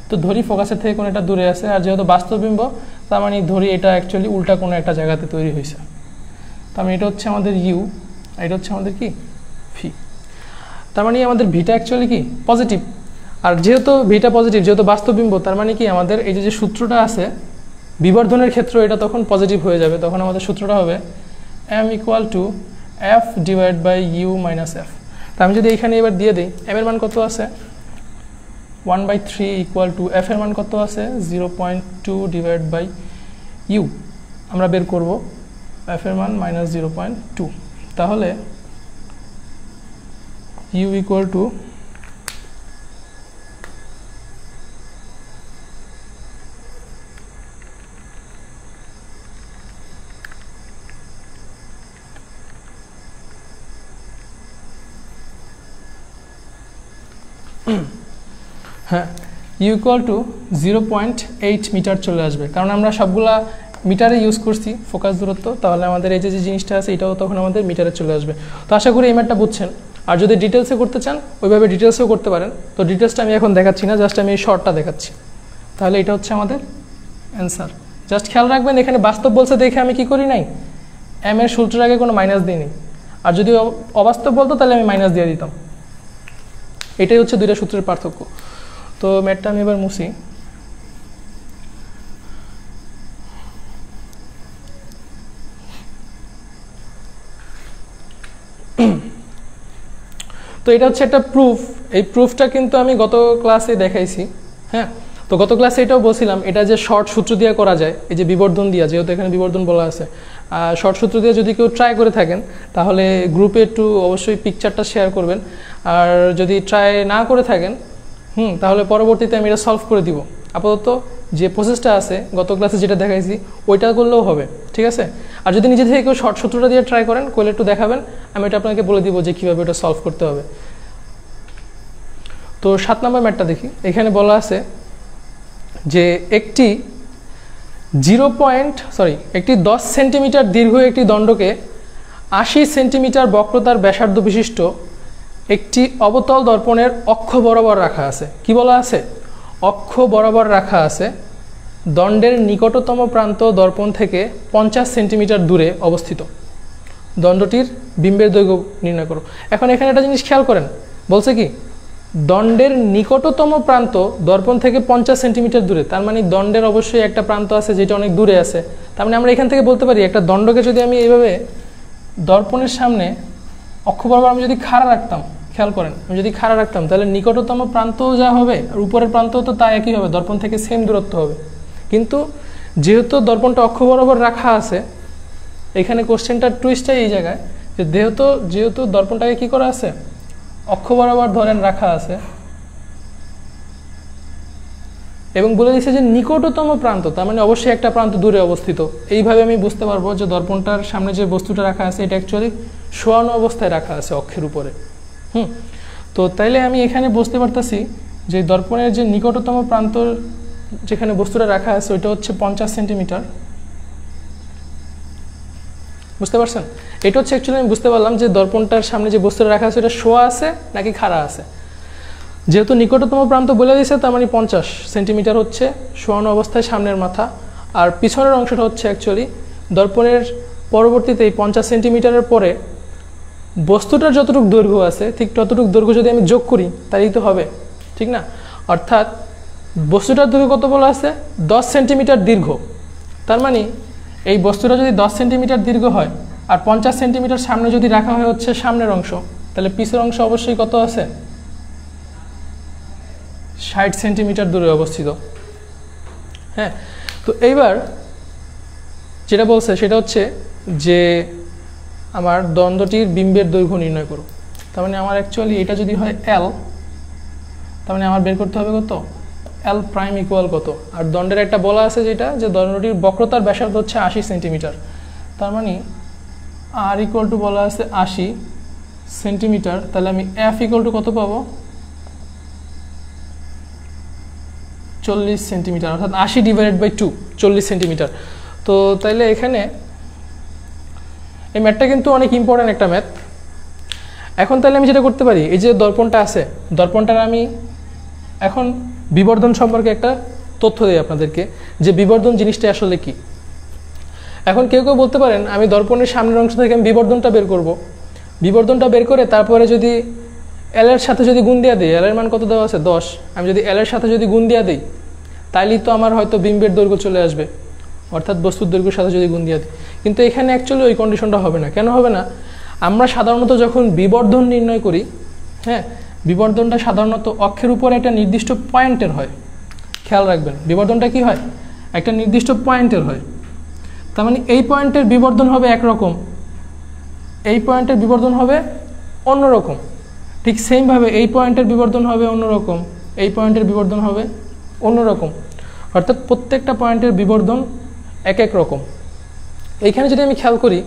[SPEAKER 2] তো ধরি ফোকাসের থেকে কোনো একটা দূরে আছে, আর যেহেতু বাস্তব বিম্ব তার মানে ধরি এটা অ্যাকচুয়ালি উল্টা কোনো একটা জায়গাতে তৈরি হয়েছে। তার মানে এটা হচ্ছে আমাদের ইউ, এটা হচ্ছে আমাদের কি ভি। তার মানে আমাদের ভিটা অ্যাকচুয়ালি কি পজিটিভ, আর যেহেতু ভিটা পজিটিভ, যেহেতু বাস্তব বিম্ব, তার মানে কি আমাদের এই যে সূত্রটা আছে বিবর্ধনের ক্ষেত্রে এটা তখন পজিটিভ হয়ে যাবে। তখন আমাদের সূত্রটা হবে M equal to F divide by U minus F. তা আমি যদি এইখানে এবার দিয়ে দিই, এম এর মান কত আছে 1/3 ইকুয়াল টু এফ এর মান কত আছে 0.2 ডিভাইড বাই ইউ, আমরা বের করব এফ এর মান -0.2। তাহলে ইউ ইকুয়াল টু হ্যাঁ ইউ ইকুয়াল টু 0.8 মিটার চলে আসবে, কারণ আমরা সবগুলা মিটারে ইউজ করছি ফোকাস দূরত্ব। তাহলে আমাদের এই যে জিনিসটা আছে এটাও তখন আমাদের মিটারে চলে আসবে। তো আশা করি এই ম্যাথটা বুঝছেন। আর যদি ডিটেলসে করতে চান ওইভাবে ডিটেলসেও করতে পারেন। তো ডিটেলসটা আমি এখন দেখাচ্ছি না, জাস্ট আমি এই শর্টটা দেখাচ্ছি। তাহলে এটা হচ্ছে আমাদের অ্যান্সার। জাস্ট খেয়াল রাখবেন এখানে বাস্তব বলছে দেখে আমি কি করি নাই, এম এর সূত্রের আগে কোনো মাইনাস দিইনি, আর যদি অবাস্তব বলতো তাহলে আমি মাইনাস দিয়ে দিতাম। এটাই হচ্ছে দুইটা সূত্রের পার্থক্য। তো ম্যাথটা আমি এবার মুছি। তো এটা হচ্ছে একটা প্রুফ। এই প্রুফটা কিন্তু আমি গত ক্লাসে দেখাইছি। হ্যাঁ, তো গত ক্লাসে এটাও বলছিলাম এটা যে শর্ট সূত্র দিয়ে করা যায়, এই যে বিবর্ধন দিয়া, যেহেতু এখানে বিবর্ধন বলা আছে, শর্ট সূত্র দিয়ে যদি কেউ ট্রাই করে থাকেন তাহলে গ্রুপে একটু অবশ্যই পিকচারটা শেয়ার করবেন। আর যদি ট্রাই না করে থাকেন তাহলে পরবর্তীতে আমি এটা সলভ করে দিব। আপাতত যে প্রসেসটা আছে গত ক্লাসে যেটা দেখাইছি ওইটা করলেও হবে, ঠিক আছে। আর যদি নিজে থেকে কেউ শর্ট সূত্রটা দিয়ে ট্রাই করেন করলে একটু দেখাবেন, আমি এটা আপনাকে বলে দিব যে কীভাবে ওটা সলভ করতে হবে। তো 7 নম্বর ম্যাথটা দেখি। এখানে বলা আছে যে একটি একটি 10 সেন্টিমিটার দীর্ঘ একটি দণ্ডকে 80 সেন্টিমিটার বক্রতার ব্যাসার্ধ বিশিষ্ট একটি অবতল দর্পণের অক্ষ বরাবর রাখা আছে। কি বলা আছে? অক্ষ বরাবর রাখা আছে, দণ্ডের নিকটতম প্রান্ত দর্পণ থেকে 50 সেন্টিমিটার দূরে অবস্থিত। দণ্ডটির বিম্বের দৈর্ঘ্য নির্ণয় করো। এখন এখানে একটা জিনিস খেয়াল করেন, বলছে কি দণ্ডের নিকটতম প্রান্ত দর্পণ থেকে 50 সেন্টিমিটার দূরে। তার মানে দণ্ডের অবশ্যই একটা প্রান্ত আছে যেটা অনেক দূরে আছে। তার মানে আমরা এখান থেকে বলতে পারি একটা দণ্ডকে যদি আমি এইভাবে দর্পণের সামনে অক্ষ বরাবর আমি যদি খাড়া রাখতাম, খেয়াল করেন, আমি যদি খাড়া রাখতাম তাহলে নিকটতম প্রান্ত যা হবে আর উপরের প্রান্ত তো তা একই হবে, দর্পণ থেকে সেম দূরত্ব হবে। কিন্তু যেহেতু দর্পণটা অক্ষ বরাবর রাখা আছে, এখানে কোশ্চেনটার টুইস্টটা এই জায়গায় যে যেহেতু দর্পণটাকে কি করা আছে, অক্ষ বরাবর ধরেন রাখা আছে, এবং বলে দিচ্ছে যে নিকটতম প্রান্ত, তার মানে অবশ্যই একটা প্রান্ত দূরে অবস্থিত। এইভাবে আমি বুঝতে পারবো যে দর্পণটার সামনে যে বস্তুটা রাখা আছে এটা অ্যাকচুয়ালি শোয়ানো অবস্থায় রাখা আছে অক্ষের উপরে। তো তাইলে আমি এখানে বুঝতে পারতেছি যে দর্পণের যে নিকটতম প্রান্ত যেখানে বস্তুটা রাখা আছে ওইটা হচ্ছে 50 সেন্টিমিটার। বুঝতে পারছেন? এটা হচ্ছে অ্যাকচুয়ালি আমি বুঝতে পারলাম যে দর্পণটার সামনে যে বস্তুটা রাখা আছে এটা শোয়া আছে নাকি খাড়া আছে। যেহেতু নিকটতম প্রান্ত বলে দিয়েছে তার মানে 50 সেন্টিমিটার হচ্ছে শোয়ানো অবস্থায় সামনের মাথা, আর পিছনের অংশটা হচ্ছে অ্যাকচুয়ালি দর্পণের পরবর্তীতে 50 সেন্টিমিটারের পরে বস্তুটার যতটুকু দৈর্ঘ্য আছে ঠিক ততটুকু দৈর্ঘ্য যদি আমি যোগ করি তাহলেই তো হবে, ঠিক না? অর্থাৎ বস্তুটার দৈর্ঘ্য কত বলা আছে? 10 সেন্টিমিটার দীর্ঘ। তার মানে এই বস্তুটা যদি 10 সেন্টিমিটার দীর্ঘ হয় আর 50 সেন্টিমিটার সামনে যদি রাখা হয় হচ্ছে সামনের অংশ, তাহলে পিছের অংশ অবশ্যই কত আছে? 60 সেন্টিমিটার দূরে অবস্থিত। হ্যাঁ, তো এইবার যেটা বলছে সেটা হচ্ছে যে আমার দণ্ডটির বিম্বের দৈর্ঘ্য নির্ণয় করো। তার মানে আমার অ্যাকচুয়ালি এটা যদি হয় L, তার মানে আমার বের করতে হবে কত? L প্রাইম ইকুয়াল কত? আর দণ্ডের একটা বলা আছে যেটা যে দণ্ডটির বক্রতার ব্যাসার্ধ হচ্ছে 80 সেন্টিমিটার। তার মানে R ইকুয়াল টু বলা আছে 80 সেন্টিমিটার। তাহলে আমি F ইকুয়াল টু কত পাবো? 40 সেন্টিমিটার, অর্থাৎ 80 ডিভাইডেড বাই 2, 40 সেন্টিমিটার। তো তাইলে এখানে এই ম্যাথটা কিন্তু অনেক ইম্পর্ট্যান্ট একটা ম্যাথ। এখন তাহলে আমি যেটা করতে পারি, এই যে দর্পণটা আছে, দর্পণটার আমি এখন বিবর্ধন সম্পর্কে একটা তথ্য দিই আপনাদেরকে যে বিবর্ধন জিনিসটা আসলে কি। এখন কেউ কেউ বলতে পারেন আমি দর্পণের সামনের অংশ থেকে আমি বিবর্ধনটা বের করব। বিবর্ধনটা বের করে তারপরে যদি L এর সাথে যদি গুণ দেওয়া দিই, L এর মান কত দেওয়া আছে? 10। আমি যদি L এর সাথে যদি গুণ দেওয়া দিই তাইলেই তো আমার হয়তো বিম্বের দৈর্ঘ্য চলে আসবে, অর্থাৎ বস্তুর দৈর্ঘ্যের সাথে যদি গুণ দেওয়া দিই। কিন্তু এখানে অ্যাকচুয়ালি ওই কন্ডিশনটা হবে না। কেন হবে না? আমরা সাধারণত যখন বিবর্ধন নির্ণয় করি, হ্যাঁ, বিবর্ধনটা সাধারণত অক্ষের উপরে একটা নির্দিষ্ট পয়েন্টের হয়। খেয়াল রাখবেন, বিবর্ধনটা কি হয়? একটা নির্দিষ্ট পয়েন্টের হয়। তার মানে এই পয়েন্টের বিবর্ধন হবে একরকম, এই পয়েন্টের বিবর্ধন হবে অন্যরকম। ঠিক সেমভাবে এই পয়েন্টের বিবর্ধন হবে অন্যরকম, এই পয়েন্টের বিবর্ধন হবে অন্যরকম। অর্থাৎ প্রত্যেকটা পয়েন্টের বিবর্ধন এক এক রকম। এইখানে যদি আমি খেয়াল করি,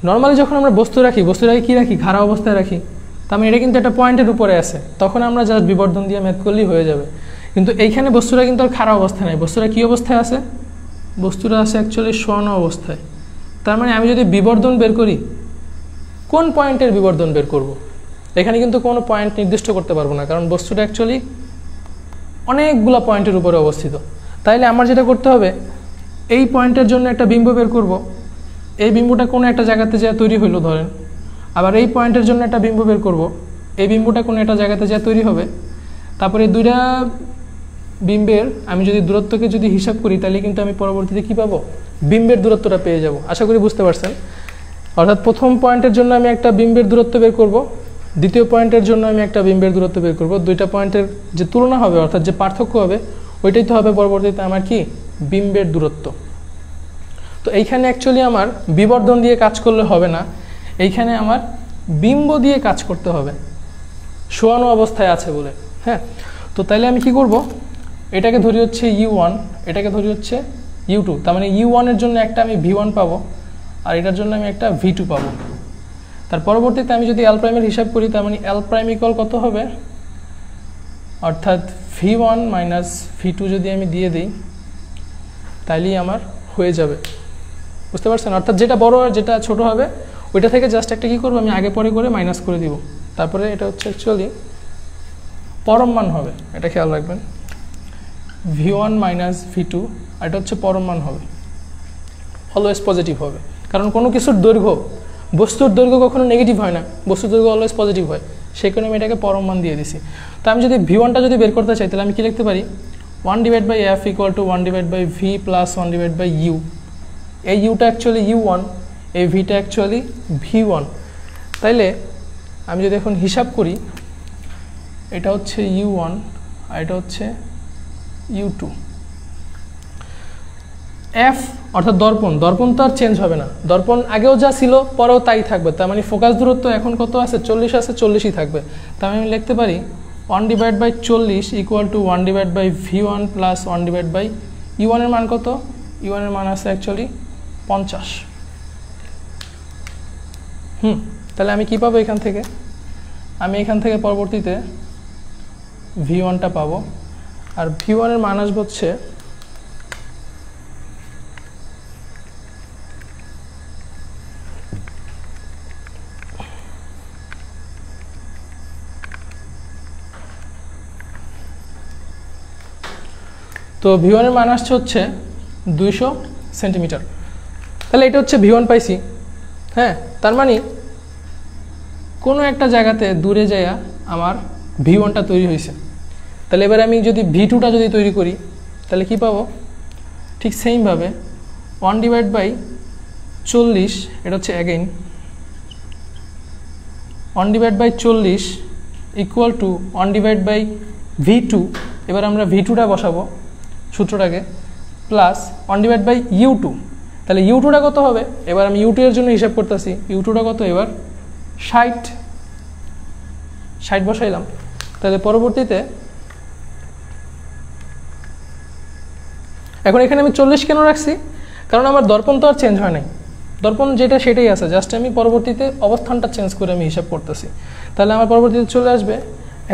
[SPEAKER 2] নর্মালি যখন আমরা বস্তুটাকে কী রাখি? খাড়া অবস্থায় রাখি। তার মানে এটা কিন্তু একটা পয়েন্টের উপরে আছে, তখন আমরা জাস্ট বিবর্ধন দিয়ে ম্যাথ করলেই হয়ে যাবে। কিন্তু এইখানে বস্তুটা কিন্তু আর খাড়া অবস্থায় নেই। বস্তুটা কী অবস্থায় আছে? বস্তুটা আছে অ্যাকচুয়ালি শোয়ানো অবস্থায়। তার মানে আমি যদি বিবর্ধন বের করি, কোন পয়েন্টের বিবর্ধন বের করব? এখানে কিন্তু কোনো পয়েন্ট নির্দিষ্ট করতে পারবো না, কারণ বস্তুটা অ্যাকচুয়ালি অনেকগুলো পয়েন্টের উপরে অবস্থিত। তাইলে আমার যেটা করতে হবে, এই পয়েন্টের জন্য একটা বিম্ব বের করব। এই বিম্বটা কোনো একটা জায়গাতে যা তৈরি হইলো ধরেন, আবার এই পয়েন্টের জন্য একটা বিম্ব বের করব। এই বিম্বটা কোনো একটা জায়গাতে যা তৈরি হবে। তারপরে দুইটা বিম্বের আমি যদি দূরত্বকে যদি হিসাব করি তাহলে কিন্তু আমি পরবর্তীতে কী পাবো? বিম্বের দূরত্বটা পেয়ে যাব। আশা করি বুঝতে পারছেন। অর্থাৎ প্রথম পয়েন্টের জন্য আমি একটা বিম্বের দূরত্ব বের করব, দ্বিতীয় পয়েন্টের জন্য আমি একটা বিম্বের দূরত্ব বের করব। দুইটা পয়েন্টের যে তুলনা হবে, অর্থাৎ যে পার্থক্য হবে, ওইটাই তো হবে পরবর্তীতে আমার কি? বিম্বের দূরত্ব। তো এইখানে অ্যাকচুয়ালি আমার বিবর্ধন দিয়ে কাজ করলে হবে না, এইখানে আমার বিম্ব দিয়ে কাজ করতে হবে, শোয়ানো অবস্থায় আছে বলে। হ্যাঁ, তো তাইলে আমি কি করব? এটাকে ধরি হচ্ছে U1, এটাকে ধরি হচ্ছে U2। তার মানে U1 এর জন্য একটা আমি V1 পাবো, আর এটার জন্য আমি একটা V2 পাবো। তার পরবর্তীতে আমি যদি L প্রাইমের হিসাব করি, তার মানে L প্রাইম ইকুয়াল কত হবে? অর্থাৎ V1 মাইনাস V2 যদি আমি দিয়ে দিই, তাইলেই আমার হয়ে যাবে, বুঝতে পারছেন? অর্থাৎ যেটা বড় আর যেটা ছোট হবে ওইটা থেকে জাস্ট একটা কী করবো আমি আগে পরে করে মাইনাস করে দিব, তারপরে এটা হচ্ছে অ্যাকচুয়ালি পরম মান হবে, এটা খেয়াল রাখবেন। v1 মাইনাস v2 আর এটা হচ্ছে পরম মান হবে, অলওয়েজ পজিটিভ হবে, কারণ কোনো কিছুর দৈর্ঘ্য, বস্তুর দৈর্ঘ্য কখনো নেগেটিভ হয় না, বস্তুর দৈর্ঘ্য অলওয়েজ পজিটিভ হয়, সেই কারণে আমি এটাকে পরম মান দিয়ে দিছি। তো আমি যদি v1টা যদি বের করতে চাই তাহলে আমি কী লিখতে পারি, 1/f = 1/v প্লাস 1/u। এই ইউটা অ্যাকচুয়ালি u1, এই ভিটা অ্যাকচুয়ালি v1। তাইলে আমি যদি এখন হিসাব করি, এটা হচ্ছে u1 আর এটা হচ্ছে u2। f অর্থাৎ দর্পণ, দর্পণ তো আর চেঞ্জ হবে না, দর্পণ আগেও যা ছিল পরেও তাই থাকবে, তার মানে ফোকাস দূরত্ব এখন কত আছে, 40 আছে, 40ই থাকবে। তার মানে আমি লিখতে পারি 1/40 = 1/v1 প্লাস 1/u1 এর মান কত, u1 এর মান আছে অ্যাকচুয়ালি 50। তাহলে আমি কি পাবো এখান থেকে, আমি এখান থেকে পরবর্তীতে v1টা পাবো, আর v1 এর মান আসবে হচ্ছে তো v1 এর মান আসছে হচ্ছে 200 সেন্টিমিটার। তাহলে এটা হচ্ছে v1 পাইছি, হ্যাঁ, তার মানে কোনো একটা জায়গাতে দূরে যাইয়া আমার v1টা তৈরি হয়েছে। তাহলে এবার আমি যদি v2টা যদি তৈরি করি তাহলে কি পাবো, ঠিক সেমভাবে 1/40, এটা হচ্ছে অ্যাগেইন 1/40 = 1/v2। এবার আমরা v2টা বসাবো সূত্রটাকে, প্লাস 1/u2। তাহলে u2টা কত হবে, এবার আমি u2 এর জন্য হিসাব করতেছি, u2টা কত, এবার 60 বসাইলাম। তাহলে পরবর্তীতে এখন এখানে আমি 40 কেন রাখছি, কারণ আমার দর্পণ তো আর চেঞ্জ হয় নাই, দর্পণ যেটা সেটাই আছে, জাস্ট আমি পরবর্তীতে অবস্থানটা চেঞ্জ করে আমি হিসাব করতেছি। তাহলে আমার পরবর্তীতে চলে আসবে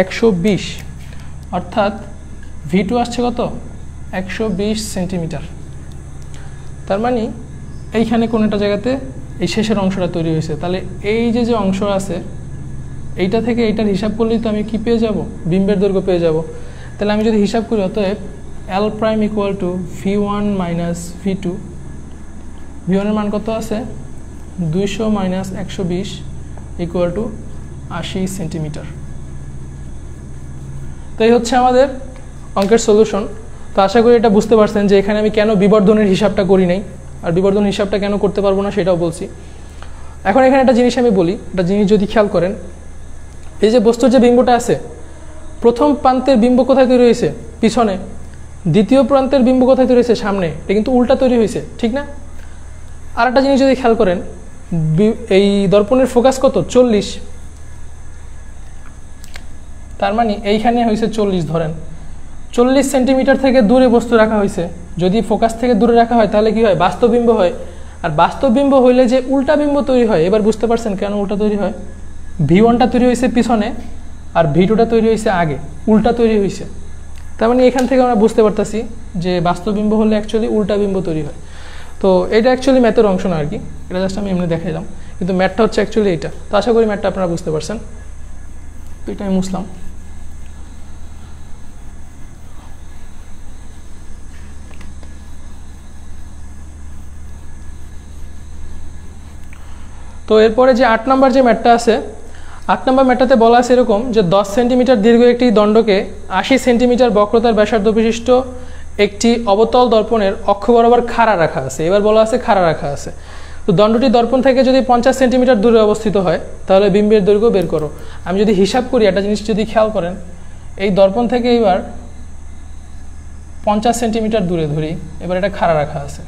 [SPEAKER 2] 120, অর্থাৎ v2 আসছে কত, 120 সেন্টিমিটার। তার মানে এইখানে কোনো একটা জায়গাতে এই শেষের অংশটা তৈরি হয়েছে। তাহলে এই যে অংশ আছে এইটা থেকে এইটার হিসাব করলেই তো আমি কি পেয়ে যাব, বিম্বের দৈর্ঘ্য পেয়ে যাব। তাহলে আমি যদি হিসাব করি, অতএব L' = v1 minus v2, v1 এর মান কত আছে 200 মাইনাস 120 = 80 সেন্টিমিটার। তো এই হচ্ছে আমাদের অঙ্কের সলিউশন। তো আশা করি এটা বুঝতে পারছেন যে এখানে আমি কেন বিবর্ধনের হিসাবটা করি নাই, আর বিবর্ধন হিসাবটা কেন করতে পারবো না সেটাও বলছি। এখন এখানে একটা জিনিস আমি বলি, একটা জিনিস যদি খেয়াল করেন, এই যে বস্তুর যে বিম্বটা আছে, প্রথম প্রান্তের বিম্ব কোথায় তৈরি হয়েছে, পিছনে, দ্বিতীয় প্রান্তের বিম্ব কোথায় তৈরি হয়েছে, সামনে, এটা কিন্তু উল্টা তৈরি হয়েছে, ঠিক না? আর একটা জিনিস যদি খেয়াল করেন, এই দর্পণের ফোকাস কত, 40, তার মানে এইখানে হয়েছে 40, ধরেন 40 সেন্টিমিটার থেকে দূরে বস্তু রাখা হয়েছে। যদি ফোকাস থেকে দূরে রাখা হয় তাহলে কি হয়, বাস্তব বিম্ব হয়। আর বাস্তব বিম্ব হইলে যে উল্টা বিম্ব তৈরি হয়, এবার বুঝতে পারছেন কেন উল্টা তৈরি হয়, v1টা তৈরি হয়েছে পিছনে আর v2টা তৈরি হয়েছে আগে, উল্টা তৈরি হয়েছে। তার মানে এখান থেকে আমরা বুঝতে পারতেছি যে বাস্তব বিম্ব হলে অ্যাকচুয়ালি উল্টা বিম্ব তৈরি হয়। তো এটা অ্যাকচুয়ালি ম্যাথের অংশ না আর কি, এটা জাস্ট আমি এমনি দেখাইলাম, কিন্তু ম্যাথটা হচ্ছে অ্যাকচুয়ালি এইটা। তো আশা করি ম্যাথটা আপনারা বুঝতে পারছেন। তো এটা আমি মুছলাম। তো এরপরে যে 8 নম্বর যে ম্যাটটা আছে, 8 নম্বর ম্যাটটাতে বলা আছে এরকম যে 10 সেন্টিমিটার দীর্ঘ একটি দণ্ডকে 80 সেন্টিমিটার বক্রতার ব্যাসার্ধ বিশিষ্ট একটি অবতল দর্পণের অক্ষ বরাবর খাড়া রাখা আছে। এবার বলা আছে খাড়া রাখা আছে। তো দণ্ডটি দর্পণ থেকে যদি 50 সেন্টিমিটার দূরে অবস্থিত হয় তাহলে বিম্বের দৈর্ঘ্য বের করো। আমি যদি হিসাব করি, একটা জিনিস যদি খেয়াল করেন, এই দর্পণ থেকে এবার 50 সেন্টিমিটার দূরে ধরি, এবার এটা খাড়া রাখা আছে।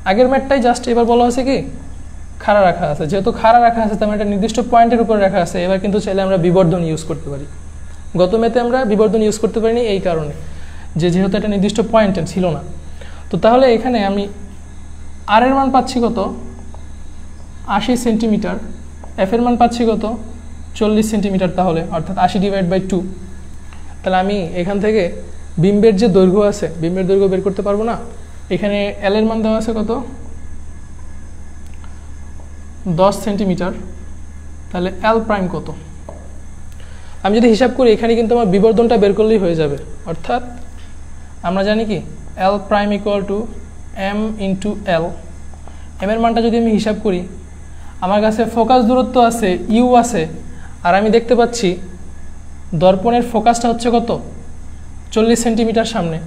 [SPEAKER 2] আগের ম্যাটটাই জাস্ট এবার বলা হয়েছে কি খাড়া রাখা আছে, যেহেতু খাড়া রাখা আছে তার মানে একটা নির্দিষ্ট পয়েন্টের উপরে রাখা আছে। এবার কিন্তু চাইলে আমরা বিবর্ধন ইউজ করতে পারি। গত ম্যাথে আমরা বিবর্ধন ইউজ করতে পারিনি এই কারণে যে যেহেতু একটা নির্দিষ্ট পয়েন্ট ছিল না। তো তাহলে এখানে আমি আর এর মান পাচ্ছি কত 80 সেন্টিমিটার, এফ এর মান পাচ্ছি কত 40 সেন্টিমিটার, তাহলে অর্থাৎ 80/2। তাহলে আমি এখান থেকে বিম্বের যে দৈর্ঘ্য আছে, বিম্বের দৈর্ঘ্য বের করতে পারবো না? এখানে এল এর মান দেওয়া আছে কত? 10 সেন্টিমিটার। তাহলে এল প্রাইম কত? আমি যদি হিসাব করি এখানে কিন্তু আমার বিবর্ধনটা বের করলেই হয়ে যাবে। অর্থাৎ আমরা জানি কি L prime equal to M into L. M এর মানটা যদি আমি হিসাব করি, আমার কাছে ফোকাস দূরত্ব আছে ইউ আছে, আর আমি দেখতে পাচ্ছি দর্পণের ফোকাসটা হচ্ছে কত? 40 সেন্টিমিটার সামনে।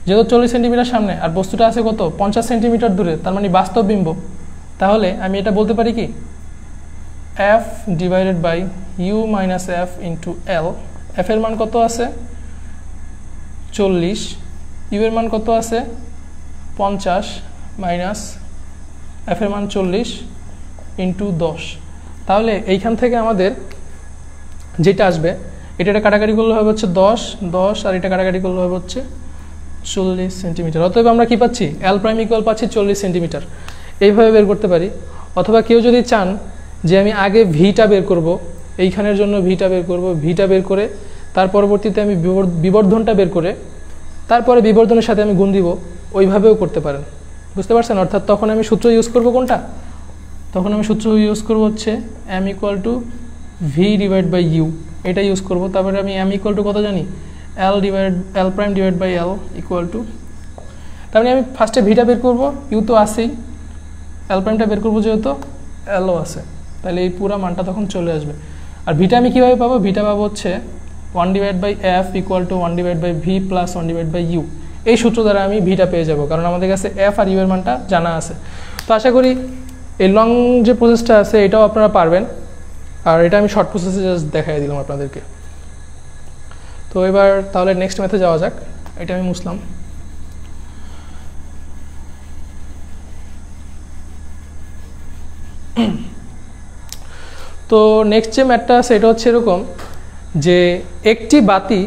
[SPEAKER 2] যেহেতু 40 সেন্টিমিটার সামনে আর বস্তুটা আছে কত? 50 সেন্টিমিটার দূরে, তার মানে বাস্তব বিম্ব। তাহলে আমি এটা বলতে পারি কি F divided by U minus F into L. F এর মান কত আছে? 40। ইউ এর মান কত আছে? 50 মাইনাস এফ এর মান 40 ইন্টু 10। তাহলে এইখান থেকে আমাদের যেটা আসবে, এটা কাটাকাটি করলে হবে হচ্ছে 10 আর এটা কাটাকাটি করলে হবে হচ্ছে 40 সেন্টিমিটার। অতএব আমরা কি পাচ্ছি? এল প্রাইম ইকুয়াল পাচ্ছি 40 সেন্টিমিটার। এইভাবে বের করতে পারি। অথবা কেউ যদি চান যে আমি আগে ভিটা বের করব, এইখানের জন্য ভিটা বের করব, ভিটা বের করে তার পরবর্তীতে আমি বিবর্ধনটা বের করে তারপরে বিবর্ধনের সাথে আমি গুণ দিব, ওইভাবেও করতে পারেন। বুঝতে পারছেন? অর্থাৎ তখন আমি সূত্র ইউজ করব কোনটা? তখন আমি সূত্র ইউজ করব হচ্ছে M equal to V divide by U, এটা ইউজ করব। তারপরে আমি এম ইকুয়াল টু কত জানি? L prime divide by L equal to, তার মানে আমি ফার্স্টে ভিটা বের করব, ইউ তো আসেই, এল প্রাইমটা বের করবো যেহেতু এলও আছে, তাহলে এই পুরো মানটা তখন চলে আসবে। আর ভিটা আমি কীভাবে পাবো? ভিটা পাবো হচ্ছে 1 divide by F equal to 1 divide by V plus 1 divide by U. এই সূত্র দ্বারা আমি ভিটা পেয়ে যাব, কারণ আমাদের কাছে এফ আর ইউ এর মানটা জানা আছে। তো আশা করি এই লং যে প্রসেসটা আছে এটাও আপনারা পারবেন, আর এটা আমি শর্ট প্রসেসে জাস্ট দেখাই দিলাম আপনাদেরকে। তো এবার তাহলে নেক্সট ম্যাথে যাওয়া যাক। এটা আমি মুছলাম। তো নেক্সট যে ম্যাথটা আছে এটা হচ্ছে এরকম যে একটি বাতি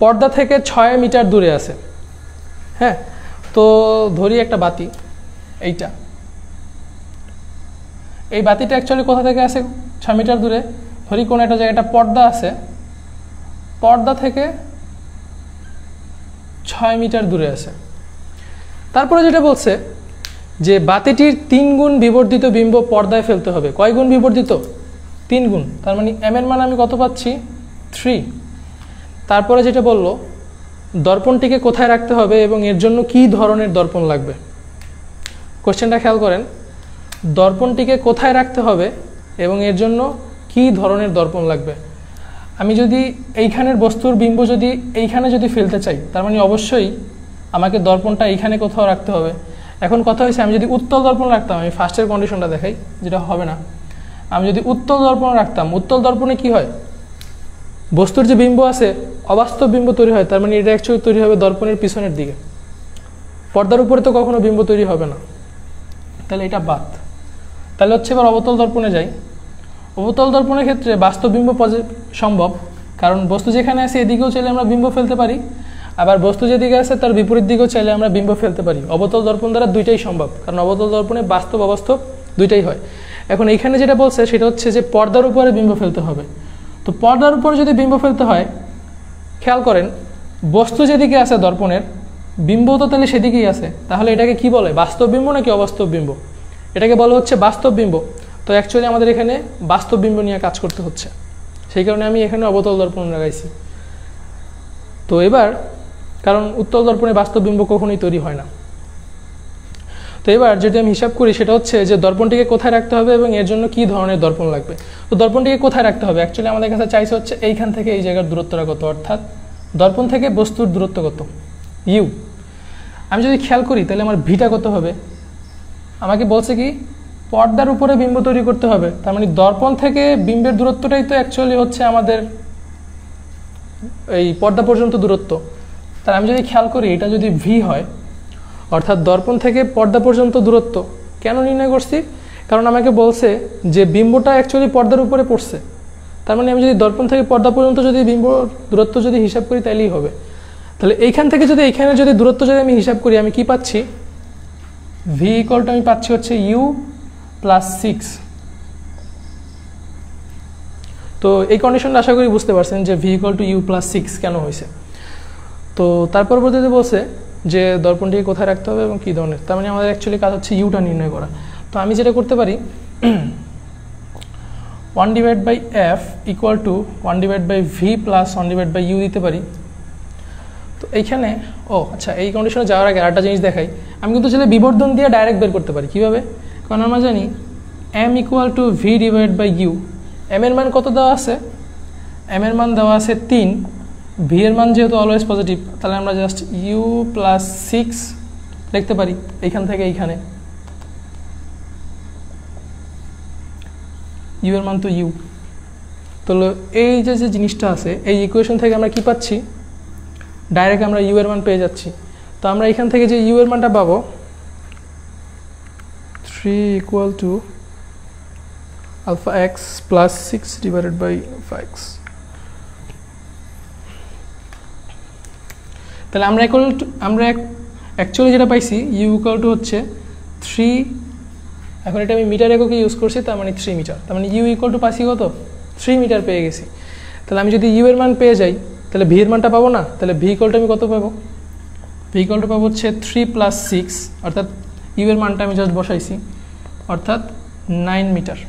[SPEAKER 2] পর্দা থেকে 6 মিটার দূরে আছে। হ্যাঁ, তো ধরি একটা বাতি, এইটা, এই বাতিটা অ্যাকচুয়ালি কোথা থেকে আছে? 6 মিটার দূরে। ধরি কোনো একটা জায়গাটা পর্দা আছে, পর্দা থেকে 6 মিটার দূরে আছে। তারপরে যেটা বলছে যে বাতিটির 3 গুণ বিবর্ধিত বিম্ব পর্দায় ফেলতে হবে। কয় গুণ বিবর্ধিত? 3 গুণ। তার মানে এম এর মান আমি কত পাচ্ছি? 3। তারপরে যেটা বললো দর্পণটিকে কোথায় রাখতে হবে এবং এর জন্য কি ধরনের দর্পণ লাগবে। কোশ্চেনটা খেয়াল করেন, দর্পণটিকে কোথায় রাখতে হবে এবং এর জন্য কি ধরনের দর্পণ লাগবে। আমি যদি এইখানের বস্তুর বিম্ব যদি এইখানে যদি ফেলতে চাই, তার মানে অবশ্যই আমাকে দর্পণটা এইখানে কোথাও রাখতে হবে। এখন কথা হয়েছে আমি যদি উত্তল দর্পণ রাখতাম, আমি ফার্স্টের কন্ডিশনটা দেখাই, যেটা হবে না। আমি যদি উত্তল দর্পণ রাখতাম, উত্তল দর্পণে কি হয়? বস্তুর যে বিম্ব আছে অবাস্তব বিম্ব তৈরি হয়, তার মানে এটা অ্যাকচুয়ালি তৈরি হবে দর্পণের পিছনের দিকে, পর্দার উপরে তো কখনো বিম্ব তৈরি হবে না। তাহলে এটা বাদ। তাহলে হচ্ছে এবার অবতল দর্পণে যাই। অবতল দর্পণের ক্ষেত্রে বাস্তব বিম্ব সম্ভব, কারণ বস্তু যেখানে আছে এদিকেও চাইলে আমরা বিম্ব ফেলতে পারি, আবার বস্তু যেদিকে আছে তার বিপরীত দিকেও চাইলে আমরা বিম্ব ফেলতে পারি। অবতল দর্পণ দ্বারা দুইটাই সম্ভব, কারণ অবতল দর্পণে বাস্তব অবাস্তব দুইটাই হয়। এখন এইখানে যেটা বলছে সেটা হচ্ছে যে পর্দার উপরে বিম্ব ফেলতে হবে। তো পর্দার উপরে যদি বিম্ব ফেলতে হয়, খেয়াল করেন বস্তু যেদিকে আছে দর্পণের, বিম্ব তো তাহলে সেদিকেই আছে। তাহলে এটাকে কি বলে? বাস্তব বিম্ব নাকি অবাস্তব বিম্ব? এটাকে বলা হচ্ছে বাস্তব বিম্ব। তো অ্যাকচুয়ালি আমাদের এখানে বাস্তব বিম্ব নিয়ে কাজ করতে হচ্ছে, সেই কারণে আমি এখানে অবতল দর্পণ লাগাইছি। তো এবার কারণ উত্তল দর্পণে বাস্তব বিম্ব কখনোই তৈরি হয় না। তো এবার যদি আমি হিসাব করি সেটা হচ্ছে যে দর্পণটিকে কোথায় রাখতে হবে এবং এর জন্য কি ধরনের দর্পণ লাগবে। তো দর্পণটিকে কোথায় রাখতে হবে? অ্যাকচুয়ালি আমাদের কাছে চাইছে হচ্ছে এইখান থেকে এই জায়গার দূরত্বটা কত, অর্থাৎ দর্পণ থেকে বস্তুর দূরত্ব কত, ইউ। আমি যদি খেয়াল করি তাহলে আমার ভিটা কত হবে? আমাকে বলছে কি পর্দার উপরে বিম্ব তৈরি করতে হবে, তার মানে দর্পণ থেকে বিম্বের দূরত্বটাই তো অ্যাকচুয়ালি হচ্ছে আমাদের এই পর্দা পর্যন্ত দূরত্ব। তার আমি যদি খেয়াল করি এটা যদি ভি হয়, অর্থাৎ দর্পণ থেকে পর্দা পর্যন্ত দূরত্ব কেন নির্ণয় করছি? কারণ আমাকে বলছে যে বিম্বটা অ্যাকচুয়ালি পর্দার উপরে পড়ছে, তার মানে আমি যদি দর্পণ থেকে পর্দা পর্যন্ত যদি বিম্ব দূরত্ব যদি হিসাব করি তাইলেই হবে। তাহলে এইখান থেকে যদি এইখানে যদি দূরত্ব যদি আমি হিসাব করি, আমি কি পাচ্ছি? ভি ইকুয়ালটা আমি পাচ্ছি হচ্ছে ইউ প্লাস 6। তো এই কন্ডিশনটা আশা করি বুঝতে পারছেন যে V equal to U plus 6 কেন হয়েছে। তো তার পরবর্তীতে বলছে যে দর্পণটিকে কোথায় রাখতে হবে এবং কী ধরনের। তার মানে আমাদের অ্যাকচুয়ালি কাজ হচ্ছে ইউটা নির্ণয় করা। তো আমি যেটা করতে পারি 1/f equal to 1/v plus 1/u দিতে পারি। তো এইখানে আচ্ছা, এই কন্ডিশনে যাওয়ার আগে আরেকটা জিনিস দেখাই। আমি কিন্তু চাইলে বিবর্ধন দিয়ে ডাইরেক্ট বের করতে পারি। কীভাবে? কারণ আমরা জানি m equal two v/u। m এর মান কত দেওয়া আছে? m এর মান দেওয়া আছে 3, v এর মান যেহেতু অলওয়েজ পজিটিভ, তাহলে আমরা জাস্ট u প্লাস 6 লিখতে পারি এইখান থেকে এইখানে। u এর মান তো u। তাহলে এই যে জিনিসটা আছে, এই ইকুয়েশন থেকে আমরা কি পাচ্ছি? ডাইরেক্ট আমরা u এর মান পেয়ে যাচ্ছি। তো আমরা এখান থেকে যে u এর মানটা পাবো 3 equal to alpha X plus 6/5x। তাহলে আমরা অ্যাকচুয়ালি যেটা পাইছি u ইকুয়াল টু হচ্ছে 3, এখন এটা আমি মিটার এককে ইউজ করছি, তার মানে 3 মিটার। তার মানে u ইকুয়াল টু পাইছি কত? 3 মিটার পেয়ে গেছি। তাহলে আমি যদি u এর মান পেয়ে যাই, তাহলে v এর মানটা পাবো না? তাহলে v ইকুয়াল টু আমি কত পাবো? v ইকুয়াল টু পাবো হচ্ছে 3 প্লাস 6, অর্থাৎ u এর মানটা আমি জাস্ট বসাইছি, অর্থাৎ 9 মিটার।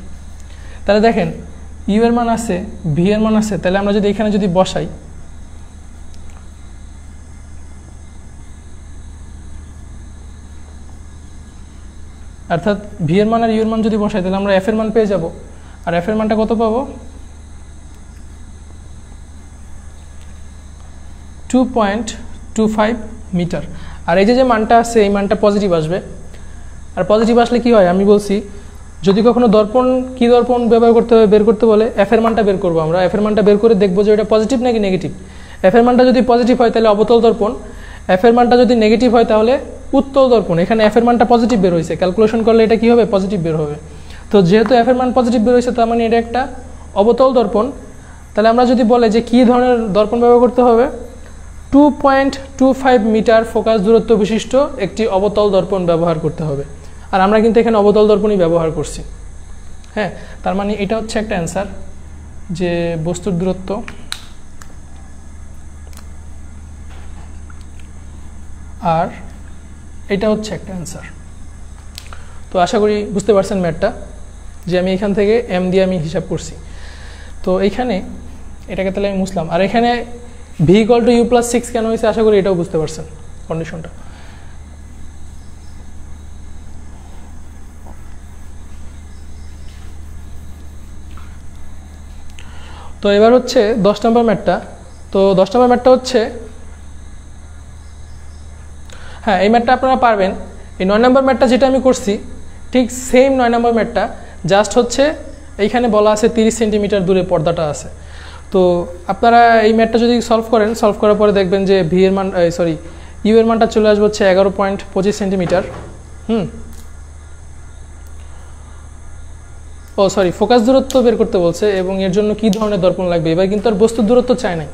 [SPEAKER 2] তাহলে দেখেন u এর মান আছে, v এর মান আছে, তাহলে আমরা যদি এখানে যদি বসাই, অর্থাৎ v এর মান আর u এর মান যদি বসাই, তাহলে আমরা f এর মান পেয়ে যাব। আর f এর মানটা কত পাবো? 2.25 মিটার। আর এই যে মানটা আছে, এই মানটা পজিটিভ আসবে। আর পজিটিভ আসলে কি হয়? আমি বলছি যদি কখনো দর্পণ ব্যবহার করতে হবে, বের করতে বলে f এর মানটা বের করবো আমরা। f এর মানটা বের করে দেখবো যে এটা পজিটিভ নাকি নেগেটিভ। f এর মানটা যদি পজিটিভ হয় তাহলে অবতল দর্পণ, f এর মানটা যদি নেগেটিভ হয় তাহলে উত্তল দর্পণ। এখানে f এর মানটা পজিটিভ বের হয়েছে, ক্যালকুলেশন করলে এটা কি হবে? পজিটিভ বের হবে। তো যেহেতু f এর মান পজিটিভ বের হয়েছে, তার মানে এটা একটা অবতল দর্পণ। তাহলে আমরা যদি বলে যে কী ধরনের দর্পণ ব্যবহার করতে হবে, 2.25 মিটার ফোকাস দূরত্ব বিশিষ্ট একটি অবতল দর্পণ ব্যবহার করতে হবে। আর আমরা কিন্তু এখানে অবতল দর্পণই ব্যবহার করছি। হ্যাঁ, তার মানে এটা হচ্ছে একটা অ্যান্সার, যে বস্তুর দূরত্ব আর এটা হচ্ছে একটা অ্যান্সার। তো আশা করি বুঝতে পারছেন ম্যাথটা, যে আমি এখান থেকে m দিয়ে আমি হিসাব করছি। তো এইখানে এটাকে তাহলে আমি মুছলাম। আর এখানে v equal to u plus 6 কেন হয়েছে, আশা করি এটাও বুঝতে পারছেন কন্ডিশনটা। তো এবার হচ্ছে 10 নম্বর ম্যাথটা। তো 10 নম্বর ম্যাথটা হচ্ছে, হ্যাঁ এই ম্যাথটা আপনারা পারবেন। এই 9 নম্বর ম্যাথটা যেটা আমি করছি ঠিক সেম 9 নম্বর ম্যাথটা, জাস্ট হচ্ছে এইখানে বলা আছে 30 সেন্টিমিটার দূরে পর্দাটা আছে। তো আপনারা এই ম্যাথটা যদি সলভ করার পরে দেখবেন যে v এর মান u এর মানটা চলে আসবে হচ্ছে 11.25 সেন্টিমিটার। ফোকাস দূরত্ব বের করতে বলছে এবং এর জন্য কি ধরনের দর্পণ লাগবে। এবার কিন্তু আর বস্তুর দূরত্ব চায় নাই,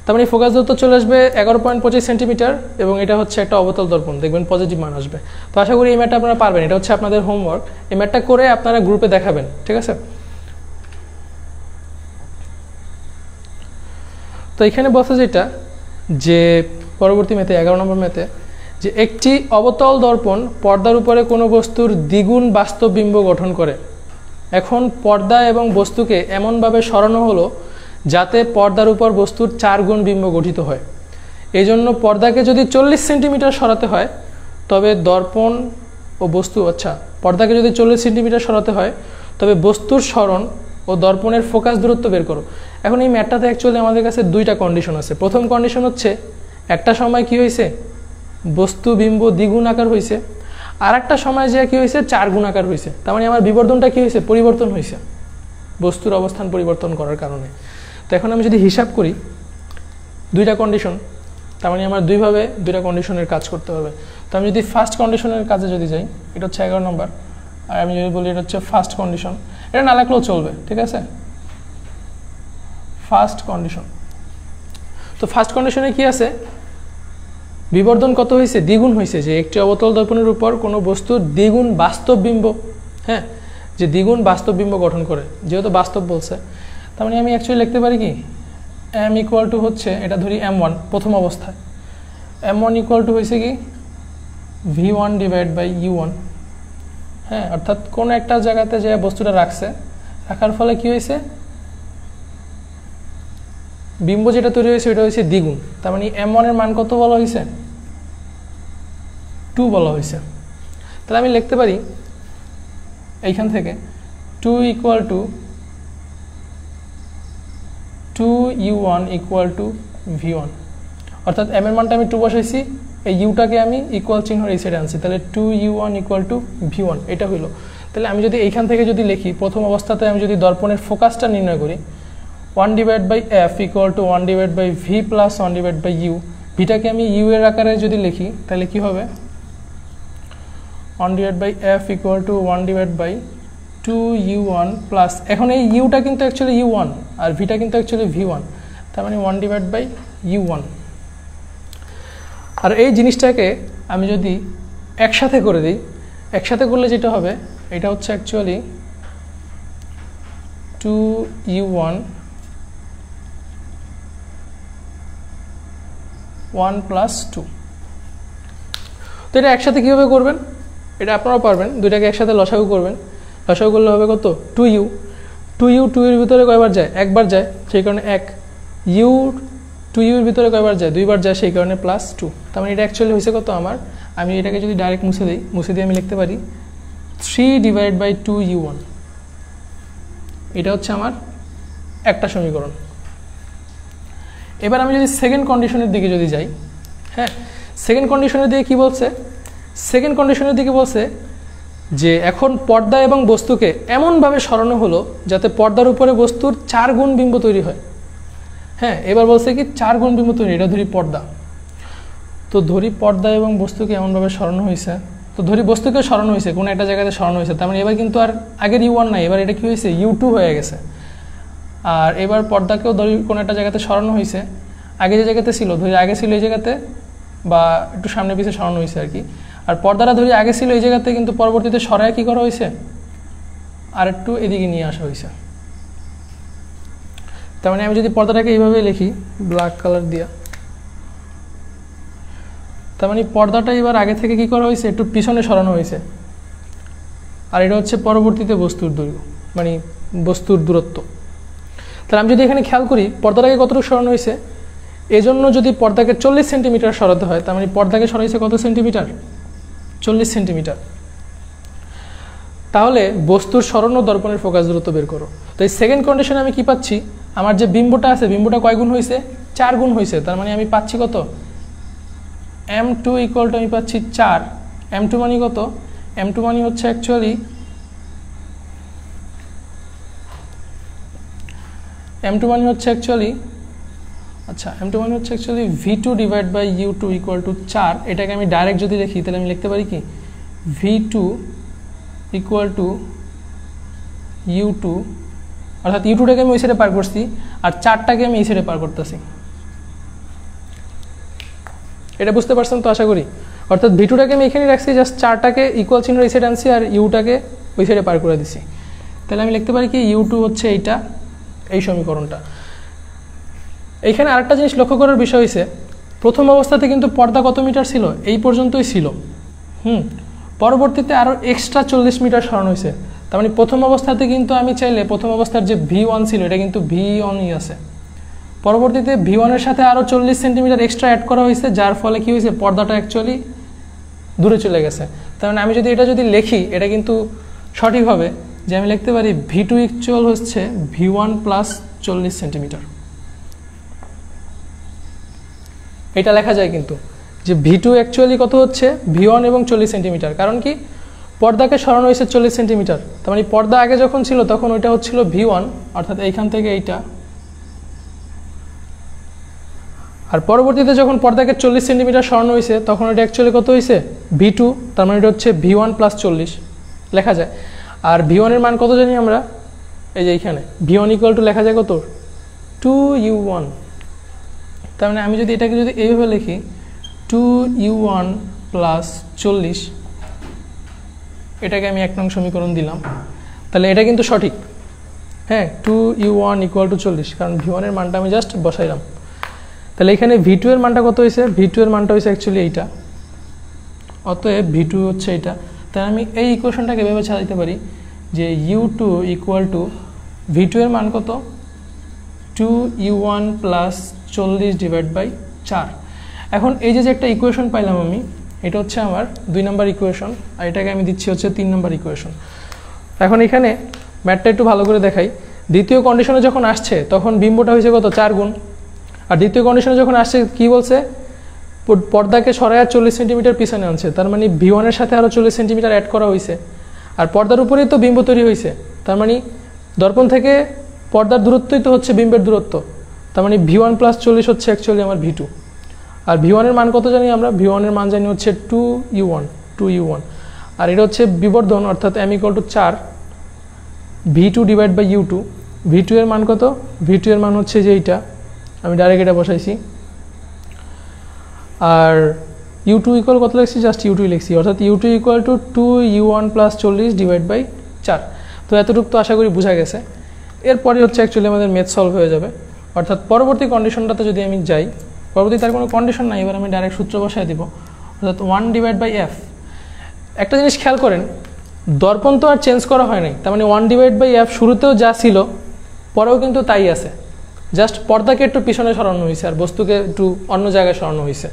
[SPEAKER 2] তার মানে ফোকাস দূরত্ব চলে আসবে 11.25 সেন্টিমিটার এবং এটা হচ্ছে একটা অবতল দর্পণ, দেখবেন পজিটিভ মান আসবে। তো আশা করি এই ম্যাথটা আপনারা পারবেন, এটা হচ্ছে আপনাদের হোমওয়ার্ক। এই ম্যাথটা করে আপনারা গ্রুপে দেখাবেন, ঠিক আছে? তো এখানে বলছে যেটা, যে পরবর্তী ম্যাথে 11 নম্বর ম্যাথে, যে একটি অবতল দর্পণ পর্দার উপরে কোনো বস্তুর দ্বিগুণ বাস্তব বিম্ব গঠন করে। এখন পর্দা এবং বস্তুকে এমনভাবে সরানো হলো যাতে পর্দার উপর বস্তুর 4 গুণ বিম্ব গঠিত হয়। এই জন্য পর্দাকে যদি 40 সেন্টিমিটার সরাতে হয়, তবে দর্পণ ও বস্তু পর্দাকে যদি 40 সেন্টিমিটার সরাতে হয়, তবে বস্তুর সরণ ও দর্পণের ফোকাস দূরত্ব বের করো। এখন এই ম্যাথটাতে অ্যাকচুয়ালি আমাদের কাছে দুইটা কন্ডিশন আছে। প্রথম কন্ডিশন হচ্ছে একটা সময় কি হয়েছে, বস্তু বিম্ব দ্বিগুণ আকার হয়েছে, আর একটা সময় যে কি হয়েছে 4 গুণ আকার হয়েছে। তার মানে আমার বিবর্ধনটা কি হয়েছে, পরিবর্তন হয়েছে বস্তুর অবস্থান পরিবর্তন করার কারণে। তো এখন আমি যদি হিসাব করি দুইটা কন্ডিশন, তার মানে আমার দুইভাবে দুইটা কন্ডিশনের কাজ করতে হবে। তো আমি যদি ফার্স্ট কন্ডিশনের কাজে যদি যাই, এটা হচ্ছে 11 নম্বর, আর আমি যদি বলি এটা হচ্ছে ফার্স্ট কন্ডিশন, এটা না লাগলেও চলবে, ঠিক আছে? First condition. তো ফার্স্ট কন্ডিশনে কি আছে, বিবর্ধন কত হয়েছে, দ্বিগুণ হয়েছে। যে একটি অবতল দর্পণের উপর কোনো বস্তুর দ্বিগুণ বাস্তব বিম্ব, হ্যাঁ, যে দ্বিগুণ বাস্তব বিম্ব গঠন করে, যেহেতু বাস্তব বলছে, তার মানে আমি অ্যাকচুয়ালি লিখতে পারি কি, m ইকুয়াল টু হচ্ছে, এটা ধরি m1 প্রথম অবস্থায়, m1 ইকুয়াল টু হয়েছে কি v1 ডিভাইড বাই u1। হ্যাঁ, অর্থাৎ কোন একটা জায়গাতে যে বস্তুটা রাখছে, রাখার ফলে কি হয়েছে, বিম্ব যেটা তৈরি হয়েছে ওটা হয়েছে দ্বিগুণ। তার মানে m1 এর মান কত বলা হয়েছে, 2 বলা হয়েছে। তাহলে আমি লিখতে পারি এইখান থেকে 2 equal to 2u1 equal two v1, অর্থাৎ m এর মানটা আমি 2 বসাইছি, এই ইউটাকে আমি ইকুয়াল চিহ্ন এই সাইডে আনছি, তাহলে 2u1 ইকুয়াল টু v1 এটা হইলো। তাহলে আমি যদি এইখান থেকে যদি লিখি, প্রথম অবস্থাতে আমি যদি দর্পণের ফোকাসটা নির্ণয় করি, 1 divide by f equal to 1 divide by v plus 1 divide by u, ভিটাকে আমি u এর আকারে যদি লিখি তাহলে কি হবে, 1 divide by f equal to 1 divide by 2u1 plus, এখন এই ইউটা কিন্তু অ্যাকচুয়ালি u1 আর ভিটা কিন্তু অ্যাকচুয়ালি v1, তার মানে 1 ডিভাইড বাই u1। আর এই জিনিসটাকে আমি যদি একসাথে করে দিই, একসাথে করলে যেটা হবে এটা হচ্ছে অ্যাকচুয়ালি 2u1 1 প্লাস 2। তো এটা একসাথে কীভাবে করবেন, এটা আপনারাও পারবেন, দুইটাকে একসাথে লসাগু করবেন। লসাগু করলে হবে কত, 2u 2 এর ভিতরে কয়বার যায়, একবার যায়, সেই কারণে 1, u 2u এর ভিতরে কয়বার যায়, দুইবার যায়, সেই কারণে প্লাস 2। তার মানে এটা অ্যাকচুয়ালি হয়েছে কত আমার, আমি এটাকে যদি ডাইরেক্ট মুছে দিই, মুছে দিয়ে আমি লিখতে পারি 3 ডিভাইড বাই 2u1, এটা হচ্ছে আমার একটা সমীকরণ। এবার আমি যদি সেকেন্ড কন্ডিশনের দিকে যদি যাই, হ্যাঁ, সেকেন্ড কন্ডিশনের দিকে কি বলছে, সেকেন্ড কন্ডিশনের দিকে বলছে যে এখন পর্দা এবং বস্তুকে এমনভাবে সরানো হলো যাতে পর্দার উপরে বস্তুর 4 গুণ বিম্ব তৈরি হয়। হ্যাঁ, এবার বলছে কি 4 গুণ বিম্ব তৈরি, এটা ধরি পর্দা। তো ধরি পর্দা এবং বস্তুকে এমনভাবে সরানো হয়েছে, তো ধরি বস্তুকে সরানো হয়েছে, কোনো একটা জায়গাতে সরানো হয়েছে, তার মানে এবার কিন্তু আর আগের u1 নাই, এবার এটা কি হয়েছে, u2 হয়ে গেছে। আর এবার পর্দাকেও ধরি কোনো একটা জায়গাতে সরানো হয়েছে, আগে যে জায়গাতে ছিল, ধরি আগে ছিল এই জায়গাতে বা একটু সামনে পিছিয়ে সরানো হয়েছে আর কি। আর পর্দাটা ধরি আগে ছিল এই জায়গাতে, কিন্তু পরবর্তীতে সরায় কি করা হয়েছে, আর একটু এদিকে নিয়ে আসা হয়েছে। তার মানে আমি যদি পর্দাটাকে এইভাবে লিখি ব্ল্যাক কালার দিয়া, তার মানে পর্দাটা এবার আগে থেকে কি করা হয়েছে, একটু পিছনে সরানো হয়েছে। আর এটা হচ্ছে পরবর্তীতে বস্তুর দৈর্ঘ্য, মানে বস্তুর দূরত্ব। তাহলে আমি যদি এখানে খেয়াল করি পর্দাটাকে কতটুকু সরানো হয়েছে, এজন্য যদি পর্দাকে 40 সেন্টিমিটার সরাতে হয়, তার মানে পর্দাকে সরাইছে কত সেন্টিমিটার, 40 সেন্টিমিটার। তাহলে বস্তুর সরানো দর্পণের ফোকাস দূরত্ব বের করো। তো এই সেকেন্ড কন্ডিশনে আমি কি পাচ্ছি, আমার যে বিম্বটা আছে, বিম্বটা কয় গুণ হয়েছে, 4 গুণ হয়েছে। তার মানে আমি পাচ্ছি কত, m2 ইকুয়াল টু আমি পাচ্ছি 4। m2 মানে কত, m2 মানে হচ্ছে অ্যাকচুয়ালি m2 মানে হচ্ছে actually v2 divide by u2 equal to 4। এটাকে আমি ডাইরেক্ট যদি লিখি তাহলে আমি লিখতে পারি কি v2 ইকুয়াল টু u2, অর্থাৎ u2টাকে আমি ওই সাইডে পার করছি আর 4টাকে আমি এই সাইডে পার করতেছি। এটা বুঝতে পারছেন তো আশা করি। অর্থাৎ v2টাকে আমি এখানে রাখছি, জাস্ট 4টাকে ইকুয়াল চিহ্ন এই সাইডে আনছি আর u2টাকে ওই সাইডে পার করে দিছি। তাহলে আমি লিখতে পারি কি u2 হচ্ছে এইটা, এই সমীকরণটা। এইখানে আরেকটা জিনিস লক্ষ্য করার বিষয় হয়েছে, প্রথম অবস্থাতে কিন্তু পর্দা কত মিটার ছিল, এই পর্যন্তই ছিল। পরবর্তীতে আরও এক্সট্রা 40 মিটার সরানো হয়েছে। তার মানে প্রথম অবস্থাতে কিন্তু আমি চাইলে প্রথম অবস্থার যে v1 ছিল এটা কিন্তু v1ই আছে, পরবর্তীতে v1 এর সাথে আরও 40 সেন্টিমিটার এক্সট্রা অ্যাড করা হয়েছে, যার ফলে কি হয়েছে, পর্দাটা অ্যাকচুয়ালি দূরে চলে গেছে। তার মানে আমি যদি এটা যদি লিখি এটা কিন্তু সঠিক হবে, যে আমি লিখতে পারি v2 ইকুয়াল হচ্ছে v1 প্লাস 40 সেন্টিমিটার। এটা লেখা যায় কিন্তু যে v2 অ্যাকচুয়ালি কত হচ্ছে, v1 এবং 40 সেন্টিমিটার। কারণ কি, পর্দাকে সরানো হয়েছে 40 সেন্টিমিটার, তার মানে পর্দা আগে যখন ছিল তখন ওইটা হচ্ছিল v1, অর্থাৎ এইখান থেকে এইটা। আর পরবর্তীতে যখন পর্দাকে 40 সেন্টিমিটার সরানো হয়েছে তখন ওইটা অ্যাকচুয়ালি কত হয়েছে, v2, তার মানে এটা হচ্ছে v1 প্লাস 40 লেখা যায়। আর v1 এর মান কত জানি আমরা, এই যে এইখানে v1 ইকুয়াল টু লেখা যায় কত, 2u1। তার মানে আমি যদি এটাকে যদি এইভাবে লিখি 2u1 প্লাস 40, এটাকে আমি 1 নং সমীকরণ দিলাম, তাহলে এটা কিন্তু সঠিক। হ্যাঁ, 2u1 ইকুয়াল টু 40, কারণ v1 এর মানটা আমি জাস্ট বসাইলাম। তাহলে এখানে V2 এর মানটা কত হয়েছে? V2 এর মানটা হয়েছে অ্যাকচুয়ালি এইটা, অতএব V2 হচ্ছে এইটা। তাই আমি এই ইকুয়েশনটাকে এভাবে সাজাইতে পারি যে U2 ইকুয়াল টু V2 এর মান কত? 2U1 plus 40 divide by 4। এখন এই যে একটা ইকুয়েশন পাইলাম আমি, এটা হচ্ছে আমার 2 নম্বর ইকুয়েশন, আর এটাকে আমি দিচ্ছি হচ্ছে 3 নম্বর ইকুয়েশন। এখন এখানে ম্যাথটা একটু ভালো করে দেখাই। দ্বিতীয় কন্ডিশনে যখন আসছে তখন বিম্বটা হয়েছে কত? 4 গুণ। আর দ্বিতীয় কন্ডিশনে যখন আসছে কি বলছে? পর্দাকে সরাইয়া 40 সেন্টিমিটার পিছনে আনছে, তার মানে V1 এর সাথে আরও 40 সেন্টিমিটার অ্যাড করা হয়েছে। আর পর্দার উপরেই তো বিম্ব তৈরি হয়েছে, তার মানে দর্পণ থেকে পর্দার দূরত্বই তো হচ্ছে বিম্বের দূরত্ব, তার মানে V1 প্লাস 40 হচ্ছে অ্যাকচুয়ালি আমার V2। আর V1 এর মান কত জানি আমরা? V1 এর মান জানি হচ্ছে 2U1, আর এটা হচ্ছে বিবর্ধন, অর্থাৎ m equal to 4 V2 divide by U2। V2 এর মান কত? V2 এর মান হচ্ছে যে এইটা, আমি ডাইরেক্ট এটা বসাইছি। আর U2 ইকুয়াল কত লিখছি? জাস্ট U2 লিখছি, অর্থাৎ U2 equal to 2U1 plus 40 divide by 4। তো এতটুকু তো আশা করি বোঝা গেছে। এরপরে হচ্ছে অ্যাকচুয়ালি আমাদের ম্যাথ সলভ হয়ে যাবে। অর্থাৎ পরবর্তী কন্ডিশনটাতে যদি আমি যাই, পরবর্তী তার কোনো কন্ডিশন নাই, এবার আমি ডাইরেক্ট সূত্র বসায় দিব, অর্থাৎ 1 ডিভাইড বাই F। একটা জিনিস খেয়াল করেন, দর্পণ তো আর চেঞ্জ করা হয় নাই, তার মানে 1 ডিভাইড বাই F শুরুতেও যা ছিল পরেও কিন্তু তাই আছে, জাস্ট পর্দাকে একটু পিছনে সরানো হয়েছে আর বস্তুকে একটু অন্য জায়গায় সরানো হয়েছে।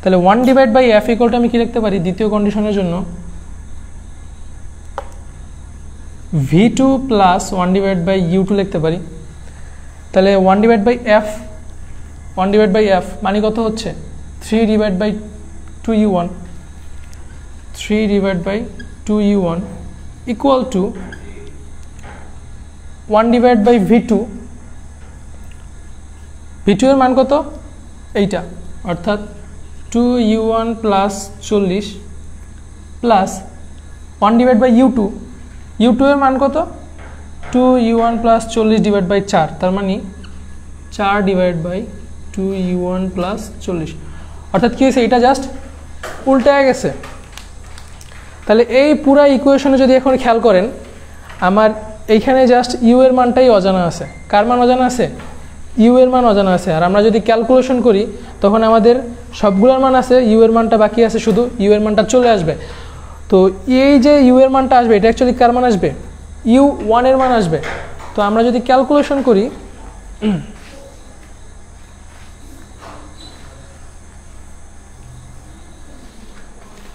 [SPEAKER 2] তাহলে 1 ডিভাইড বাই F ইকুয়ালটা আমি কি লিখতে পারি দ্বিতীয় কন্ডিশনের জন্য? V2 plus 1 divide by U2 লিখতে পারি। তাহলে 1 ডিভাইড বাই F মানে কত হচ্ছে? 3 divide by 2U1, 3 divide by 2U1 equal to 1 divide by V2। V2 এর মান কত? এইটা, অর্থাৎ 2U1 plus 40 plus 1 divide by U2। U2 এর মান কত? 2U1 প্লাস 40 ডিভাইড বাই 4, তার মানে 4 ডিভাইড বাই 2U1 প্লাস 40। অর্থাৎ কী হয়েছে? এটা জাস্ট উল্টায় গেছে। তাহলে এই পুরা ইকুয়েশনে যদি এখন খেয়াল করেন, আমার এইখানে জাস্ট U এর মানটাই অজানা আছে। কার মান অজানা আছে? U এর মান অজানা আছে। আর আমরা যদি ক্যালকুলেশন করি তখন আমাদের সবগুলোর মান আছে, U এর মানটা বাকি আছে, শুধু U এর মানটা চলে আসবে। তো এই যে U এর মানটা আসবে, এটা অ্যাকচুয়ালি কার মান আসবে? U1 এর মান আসবে। তো আমরা যদি ক্যালকুলেশন করি,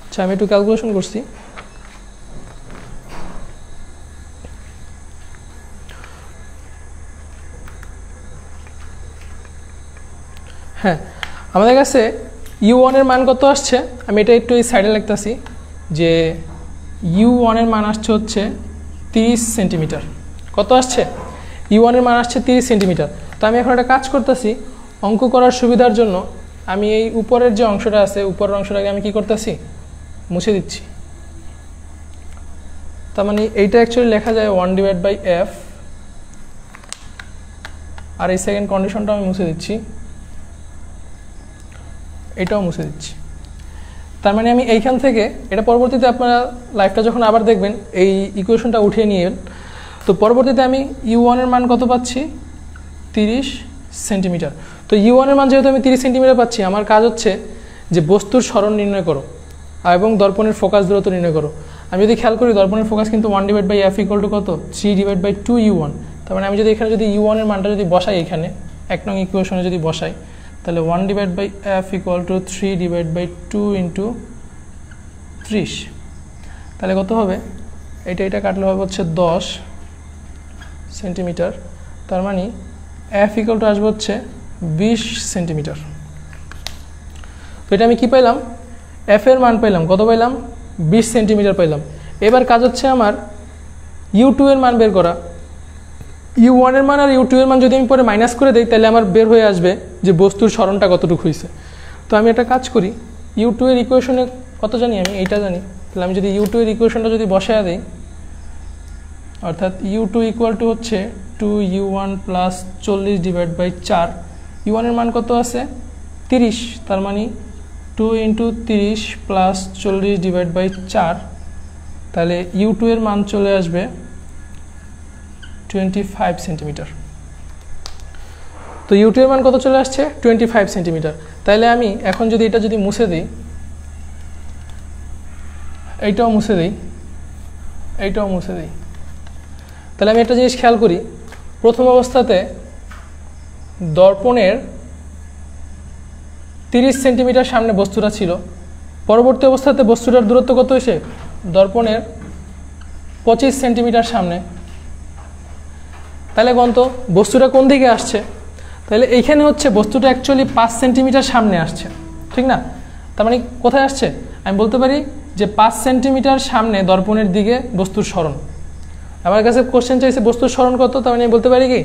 [SPEAKER 2] আচ্ছা আমি একটু ক্যালকুলেশন করছি। হ্যাঁ, আমাদের কাছে U1 এর মান কত আসছে? আমি এটা একটু এই সাইডে লিখতেছি যে U1 এর মান আসছে হচ্ছে 30 সেন্টিমিটার। কত আসছে? U1 এর মান আসছে 30 সেন্টিমিটার। তো আমি এখন একটা কাজ করতেছি, অঙ্ক করার সুবিধার জন্য আমি এই উপরের যে অংশটা আছে, উপরের অংশটাকে আমি কি করতেছি? মুছে দিচ্ছি। তার মানে এইটা অ্যাকচুয়ালি লেখা যায় 1 ডিভাইড বাই F, আর এই সেকেন্ড কন্ডিশনটা আমি মুছে দিচ্ছি, এটাও মুছে দিচ্ছি। তার মানে আমি এইখান থেকে, এটা পরবর্তীতে আপনারা লাইভটা যখন আবার দেখবেন এই ইকুয়েশনটা উঠিয়ে নিয়েন, তো পরবর্তীতে আমি U1 এর মান কত পাচ্ছি? 30 সেন্টিমিটার। তো U1 এর মান যেহেতু আমি 30 সেন্টিমিটার পাচ্ছি, আমার কাজ হচ্ছে যে বস্তুর সরণ নির্ণয় করো এবং দর্পণের ফোকাস দূরত্ব নির্ণয় করো। আমি যদি খেয়াল করি দর্পণের ফোকাস কিন্তু 1 divide by F equal to কত? 3 ডিভাইড বাই 2U1। তার মানে আমি যদি এখানে যদি U1 এর মানটা যদি বসাই, এখানে 1 নং ইকুয়েশনে যদি বসাই, তাহলে 1 divide by F equal to 3 divide by 2 into 30। তাহলে কত হবে? এটা কাটলে হবে হচ্ছে 10 সেন্টিমিটার। তার মানে F ইকুয়াল টু আসবে হচ্ছে 20 সেন্টিমিটার। তো এটা আমি কি পাইলাম? F এর মান পাইলাম, কত পাইলাম? 20 সেন্টিমিটার পাইলাম। এবার কাজ হচ্ছে আমার U2 এর মান বের করা। U1 এর মান আর U2 এর মান যদি আমি পরে মাইনাস করে দিই, তাহলে আমার বের হয়ে আসবে যে বস্তুর সরণটা কতটুকু হয়েছে। তো আমি একটা কাজ করি, U2 এর ইকুয়েশনে কত জানি? আমি এইটা জানি। তাহলে আমি যদি U2 এর ইকুয়েশনটা যদি বসায় দিই, অর্থাৎ U2 ইকুয়াল টু হচ্ছে 2U1 plus 40 divide by 4। U1 এর মান কত আছে? 30, তার মানে 2 ইন্টু 30 প্লাস 40 ডিভাইড বাই 4। তাহলে U2 এর মান চলে আসবে 25 সেন্টিমিটার। তো তো ইউ টু এর মান কত চলে আসছে 25 সেন্টিমিটার। তাহলে আমি এখন যদি এটা যদি মুছে দিই, এইটাও মুছে দিই, এইটাও মুছে দিই, তাহলে আমি একটা জিনিস খেয়াল করি, প্রথম অবস্থাতে দর্পণের 30 সেন্টিমিটার সামনে বস্তুটা ছিল, পরবর্তী অবস্থাতে বস্তুটার দূরত্ব কত হয়েছে দর্পণের 25 সেন্টিমিটার সামনে। তাহলে কোন তো বস্তুটা কোন দিকে আসছে, তাহলে এইখানে হচ্ছে বস্তুটা অ্যাকচুয়ালি 5 সেন্টিমিটার সামনে আসছে, ঠিক না? তার মানে কোথায় আসছে, আমি বলতে পারি যে 5 সেন্টিমিটার সামনে দর্পণের দিকে বস্তুর সরণ। আমার কাছে কোশ্চেন চাইছে বস্তুর সরণ কত, তার মানে আমি বলতে পারি কি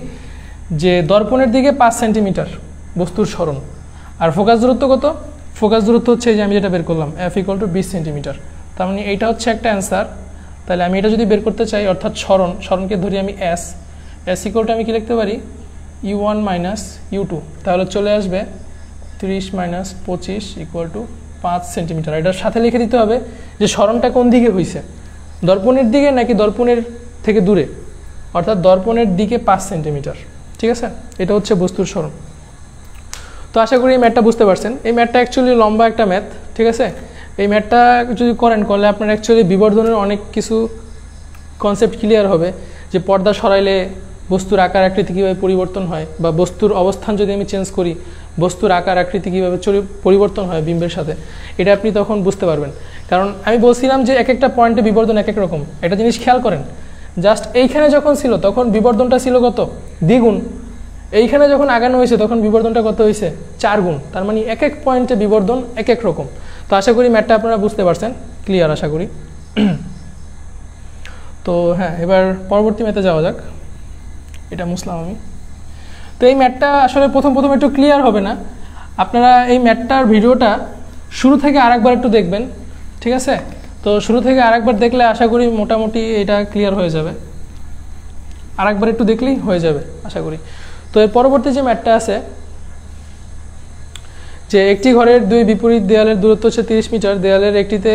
[SPEAKER 2] যে দর্পণের দিকে 5 সেন্টিমিটার বস্তুর সরণ। আর ফোকাস দূরত্ব কত, ফোকাস দূরত্ব হচ্ছে যে আমি যেটা বের করলাম f = 20 সেন্টিমিটার। তার মানে এইটা হচ্ছে একটা অ্যান্সার। তাহলে আমি এটা যদি বের করতে চাই, অর্থাৎ সরণকে ধরি আমি s = আমি কি লিখতে পারি u1 - u2, তাহলে চলে আসবে 30 - 25 = 5 সেন্টিমিটার। এটার সাথে লিখে দিতে হবে যে সরণটা কোন দিকে হয়েছে, দর্পণের দিকে নাকি দর্পণের থেকে দূরে, অর্থাৎ দর্পণের দিকে 5 সেন্টিমিটার। ঠিক আছে, এটা হচ্ছে বস্তুর সরণ। তো আশা করি এই ম্যাথটা বুঝতে পারছেন। এই ম্যাথটা অ্যাকচুয়ালি লম্বা একটা ম্যাথ, ঠিক আছে? এই ম্যাথটা যদি করলে আপনার অ্যাকচুয়ালি বিবর্ধনের অনেক কিছু কনসেপ্ট ক্লিয়ার হবে, যে পর্দা সরাইলে বস্তুর আকার আকৃতি কীভাবে পরিবর্তন হয়, বা বস্তুর অবস্থান যদি আমি চেঞ্জ করি বস্তুর আকার আকৃতি কীভাবে পরিবর্তন হয় বিম্বের সাথে, এটা আপনি তখন বুঝতে পারবেন। কারণ আমি বলছিলাম যে এক একটা পয়েন্টে বিবর্ধন এক এক রকম। একটা জিনিস খেয়াল করেন, জাস্ট এইখানে যখন ছিল তখন বিবর্ধনটা ছিল কত, দ্বিগুণ। এইখানে যখন আগানো হয়েছে তখন বিবর্ধনটা কত হয়েছে, 4 গুণ। তার মানে এক এক পয়েন্টে বিবর্ধন এক এক রকম। তো আশা করি ম্যাথটা আপনারা বুঝতে পারছেন, ক্লিয়ার আশা করি। তো হ্যাঁ, এবার পরবর্তী ম্যাথে যাওয়া যাক। এটা মুছলাম আমি। তো এই ম্যাথটা আসলে প্রথম একটু ক্লিয়ার হবে না, আপনারা এই ম্যাথটার ভিডিওটা শুরু থেকে আরেকবার একটু দেখবেন, ঠিক আছে? তো শুরু থেকে আরেকবার দেখলে আশা করি মোটামুটি এটা ক্লিয়ার হয়ে যাবে, আরেকবার একটু দেখলেই হয়ে যাবে আশা করি। তো এর পরবর্তী যে ম্যাথটা আছে, যে একটি ঘরের 2 বিপরীত দেয়ালের দূরত্ব হচ্ছে 30 মিটার, দেয়ালের একটিতে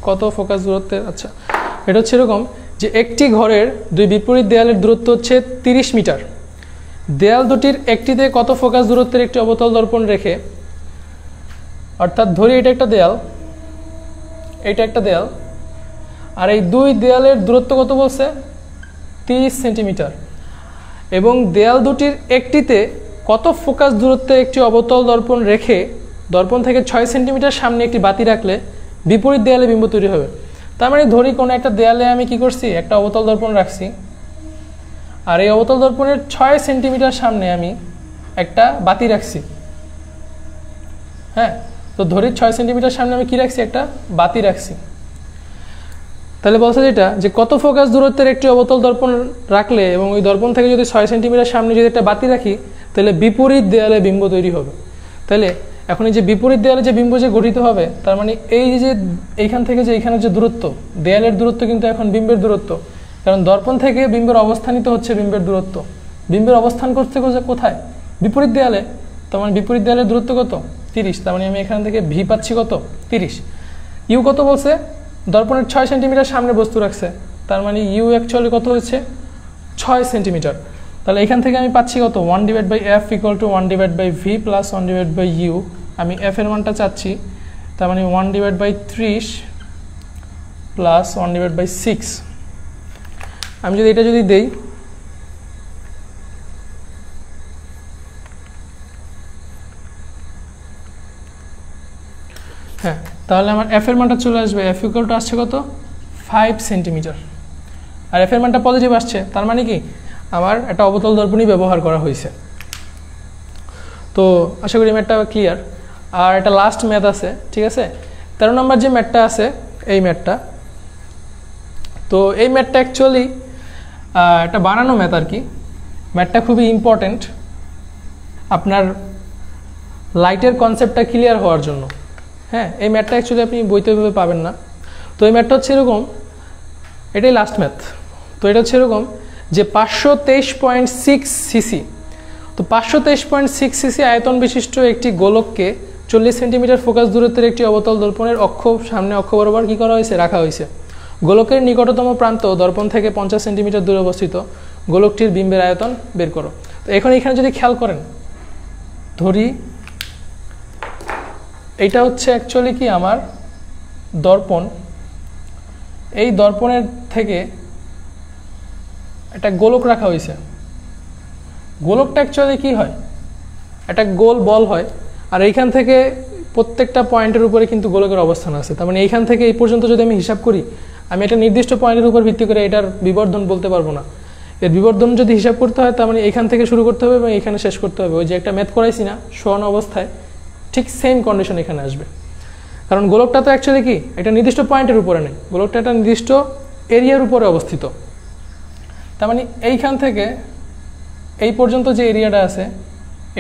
[SPEAKER 2] কত ফোকাস দূরত্বের, আচ্ছা এটা হচ্ছে এরকম যে একটি ঘরের 2 বিপরীত দেয়ালের দূরত্ব হচ্ছে 30 মিটার, দেয়াল দুটির একটিতে কত ফোকাস দূরত্বের একটি অবতল দর্পণ রেখে, অর্থাৎ ধরি এটা একটা দেয়াল, এটা একটা দেয়াল, আর এই 2 দেয়ালের দূরত্ব কত বলছে 30 সেন্টিমিটার, এবং দেয়াল দুটির একটিতে কত ফোকাস দূরত্বের একটি অবতল দর্পণ রেখে দর্পণ থেকে 6 সেন্টিমিটার সামনে একটি বাতি রাখলে বিপরীত দেয়ালে বিম্ব তৈরি হবে। তার মানে ধরি কোনো একটা দেয়ালে আমি কি করছি, একটা অবতল দর্পণ রাখছি, আর এই অবতল দর্পণের 6 সেন্টিমিটার সামনে আমি একটা বাতি রাখছি। হ্যাঁ, তো ধরি 6 সেন্টিমিটার সামনে আমি কি রাখছি, একটা বাতি রাখছি। তাহলে বলছে যেটা যে কত ফোকাস দূরত্বের একটি অবতল দর্পণ রাখলে এবং ওই দর্পণ থেকে যদি 6 সেন্টিমিটার সামনে যদি একটা বাতি রাখি, তাহলে বিপরীত দেয়ালে বিম্ব তৈরি হবে। তাহলে এখন এই যে বিপরীত দেয়ালে যে বিম্ব যে গঠিত হবে, তার মানে এই যে এইখান থেকে যে এইখানে যে দূরত্ব, দেয়ালের দূরত্ব কিন্তু এখন বিম্বের দূরত্ব, কারণ দর্পণ থেকে বিম্বের অবস্থানিত হচ্ছে বিম্বের দূরত্ব। বিম্বের অবস্থান করতে কোথায়, বিপরীত দেয়ালে। তার মানে বিপরীত দেয়ালের দূরত্ব কত 30, তার মানে আমি এখান থেকে ভি পাচ্ছি কত 30। ইউ কত বলছে, দর্পণের 6 সেন্টিমিটার সামনে বস্তু রাখছে, তার মানে ইউ অ্যাকচুয়ালি কত হচ্ছে 6 সেন্টিমিটার। তাহলে এখান থেকে আমি পাচ্ছি কত 1/f = 1/v + 1/u। আমি f এর মানটা চাচ্ছি, তার মানে 1/30 + 1/6। আমি যদি এটা যদি দেই, হ্যাঁ, তাহলে আমার f এর মানটা চলে আসবে, f = আসছে কত 5 সেন্টিমিটার, আর f এর মানটা পজিটিভ আসছে, তার মানে কি আমার একটা অবতল দর্পণই ব্যবহার করা হয়েছে। তো আশা করি ম্যাথটা ক্লিয়ার। আর একটা লাস্ট ম্যাথ আছে, ঠিক আছে? 13 নম্বর যে ম্যাথটা আছে, এই ম্যাথটা, তো এই ম্যাথটা অ্যাকচুয়ালি একটা বানানো ম্যাথ আর কি। ম্যাথটা খুবই ইম্পর্টেন্ট আপনার লাইটের কনসেপ্টটা ক্লিয়ার হওয়ার জন্য। হ্যাঁ, এই ম্যাথটা অ্যাকচুয়ালি আপনি বইতে ভাবে পাবেন না। তো এই ম্যাথটা হচ্ছে এরকম, এটাই লাস্ট ম্যাথ। তো এটা হচ্ছে এরকম যে 523.6 সিসি, তো 523.6 সিসি আয়তন বিশিষ্ট একটি গোলককে 40 সেন্টিমিটার ফোকাস দূরত্বের একটি অবতল দর্পণের সামনে অক্ষ বরাবর কি করা হয়েছে, রাখা হয়েছে। গোলকের নিকটতম প্রান্ত দর্পণ থেকে 50 সেন্টিমিটার দূরে অবস্থিত। গোলকটির বিম্বের আয়তন বের করো। তো এখন এখানে যদি খেয়াল করেন, ধরি এইটা হচ্ছে অ্যাকচুয়ালি কি আমার দর্পণ, এই দর্পণের থেকে একটা গোলক রাখা হয়েছে। গোলকটা অ্যাকচুয়ালি কি হয়, একটা গোল বল হয়, আর এইখান থেকে প্রত্যেকটা পয়েন্টের উপরে কিন্তু গোলকের অবস্থান আছে। তার মানে এইখান থেকে এই পর্যন্ত যদি আমি হিসাব করি, আমি একটা নির্দিষ্ট পয়েন্টের উপর ভিত্তি করে এটার বিবর্ধন বলতে পারবো না। এর বিবর্ধন যদি হিসাব করতে হয়, তার মানে এইখান থেকে শুরু করতে হবে এবং এখানে শেষ করতে হবে। ওই যে একটা ম্যাথ করাইছি না শোয়ানো অবস্থায়, ঠিক সেম কন্ডিশন এখানে আসবে। কারণ গোলকটা তো অ্যাকচুয়ালি কি একটা নির্দিষ্ট পয়েন্টের উপরে নেই, গোলকটা একটা নির্দিষ্ট এরিয়ার উপরে অবস্থিত। তার মানে এইখান থেকে এই পর্যন্ত যে এরিয়াটা আছে,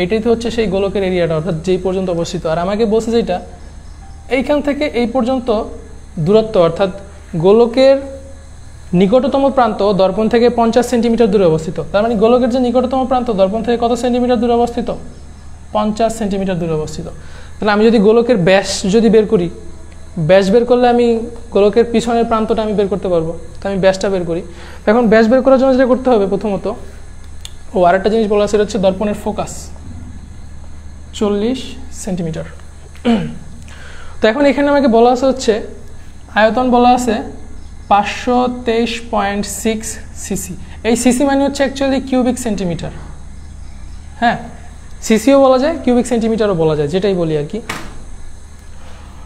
[SPEAKER 2] এইটাই তো হচ্ছে সেই গোলকের এরিয়াটা, অর্থাৎ যেই পর্যন্ত অবস্থিত। আর আমাকে বলছে যেটা এইখান থেকে এই পর্যন্ত দূরত্ব, অর্থাৎ গোলকের নিকটতম প্রান্ত দর্পণ থেকে 50 সেন্টিমিটার দূরে অবস্থিত। তার মানে গোলকের যে নিকটতম প্রান্ত দর্পণ থেকে কত সেন্টিমিটার দূরে অবস্থিত, 50 সেন্টিমিটার দূরে অবস্থিত। তাহলে আমি যদি গোলকের ব্যাস যদি বের করি, ব্যাস বের করলে আমি গোলকের পিছনের প্রান্তটা আমি বের করতে পারবো। তো আমি ব্যাসটা বের করি। এখন ব্যাস বের করার জন্য যেটা করতে হবে প্রথমত, আরেকটা জিনিস বলা সেটা হচ্ছে দর্পণের ফোকাস 40 সেন্টিমিটার। তো এখন এখানে আমাকে বলা আছে হচ্ছে আয়তন বলা আছে 523.6 সিসি। এই সিসি মানে হচ্ছে অ্যাকচুয়ালি কিউবিক সেন্টিমিটার। হ্যাঁ, সিসিও বলা যায়, কিউবিক সেন্টিমিটারও বলা যায়, যেটাই বলি আর কি।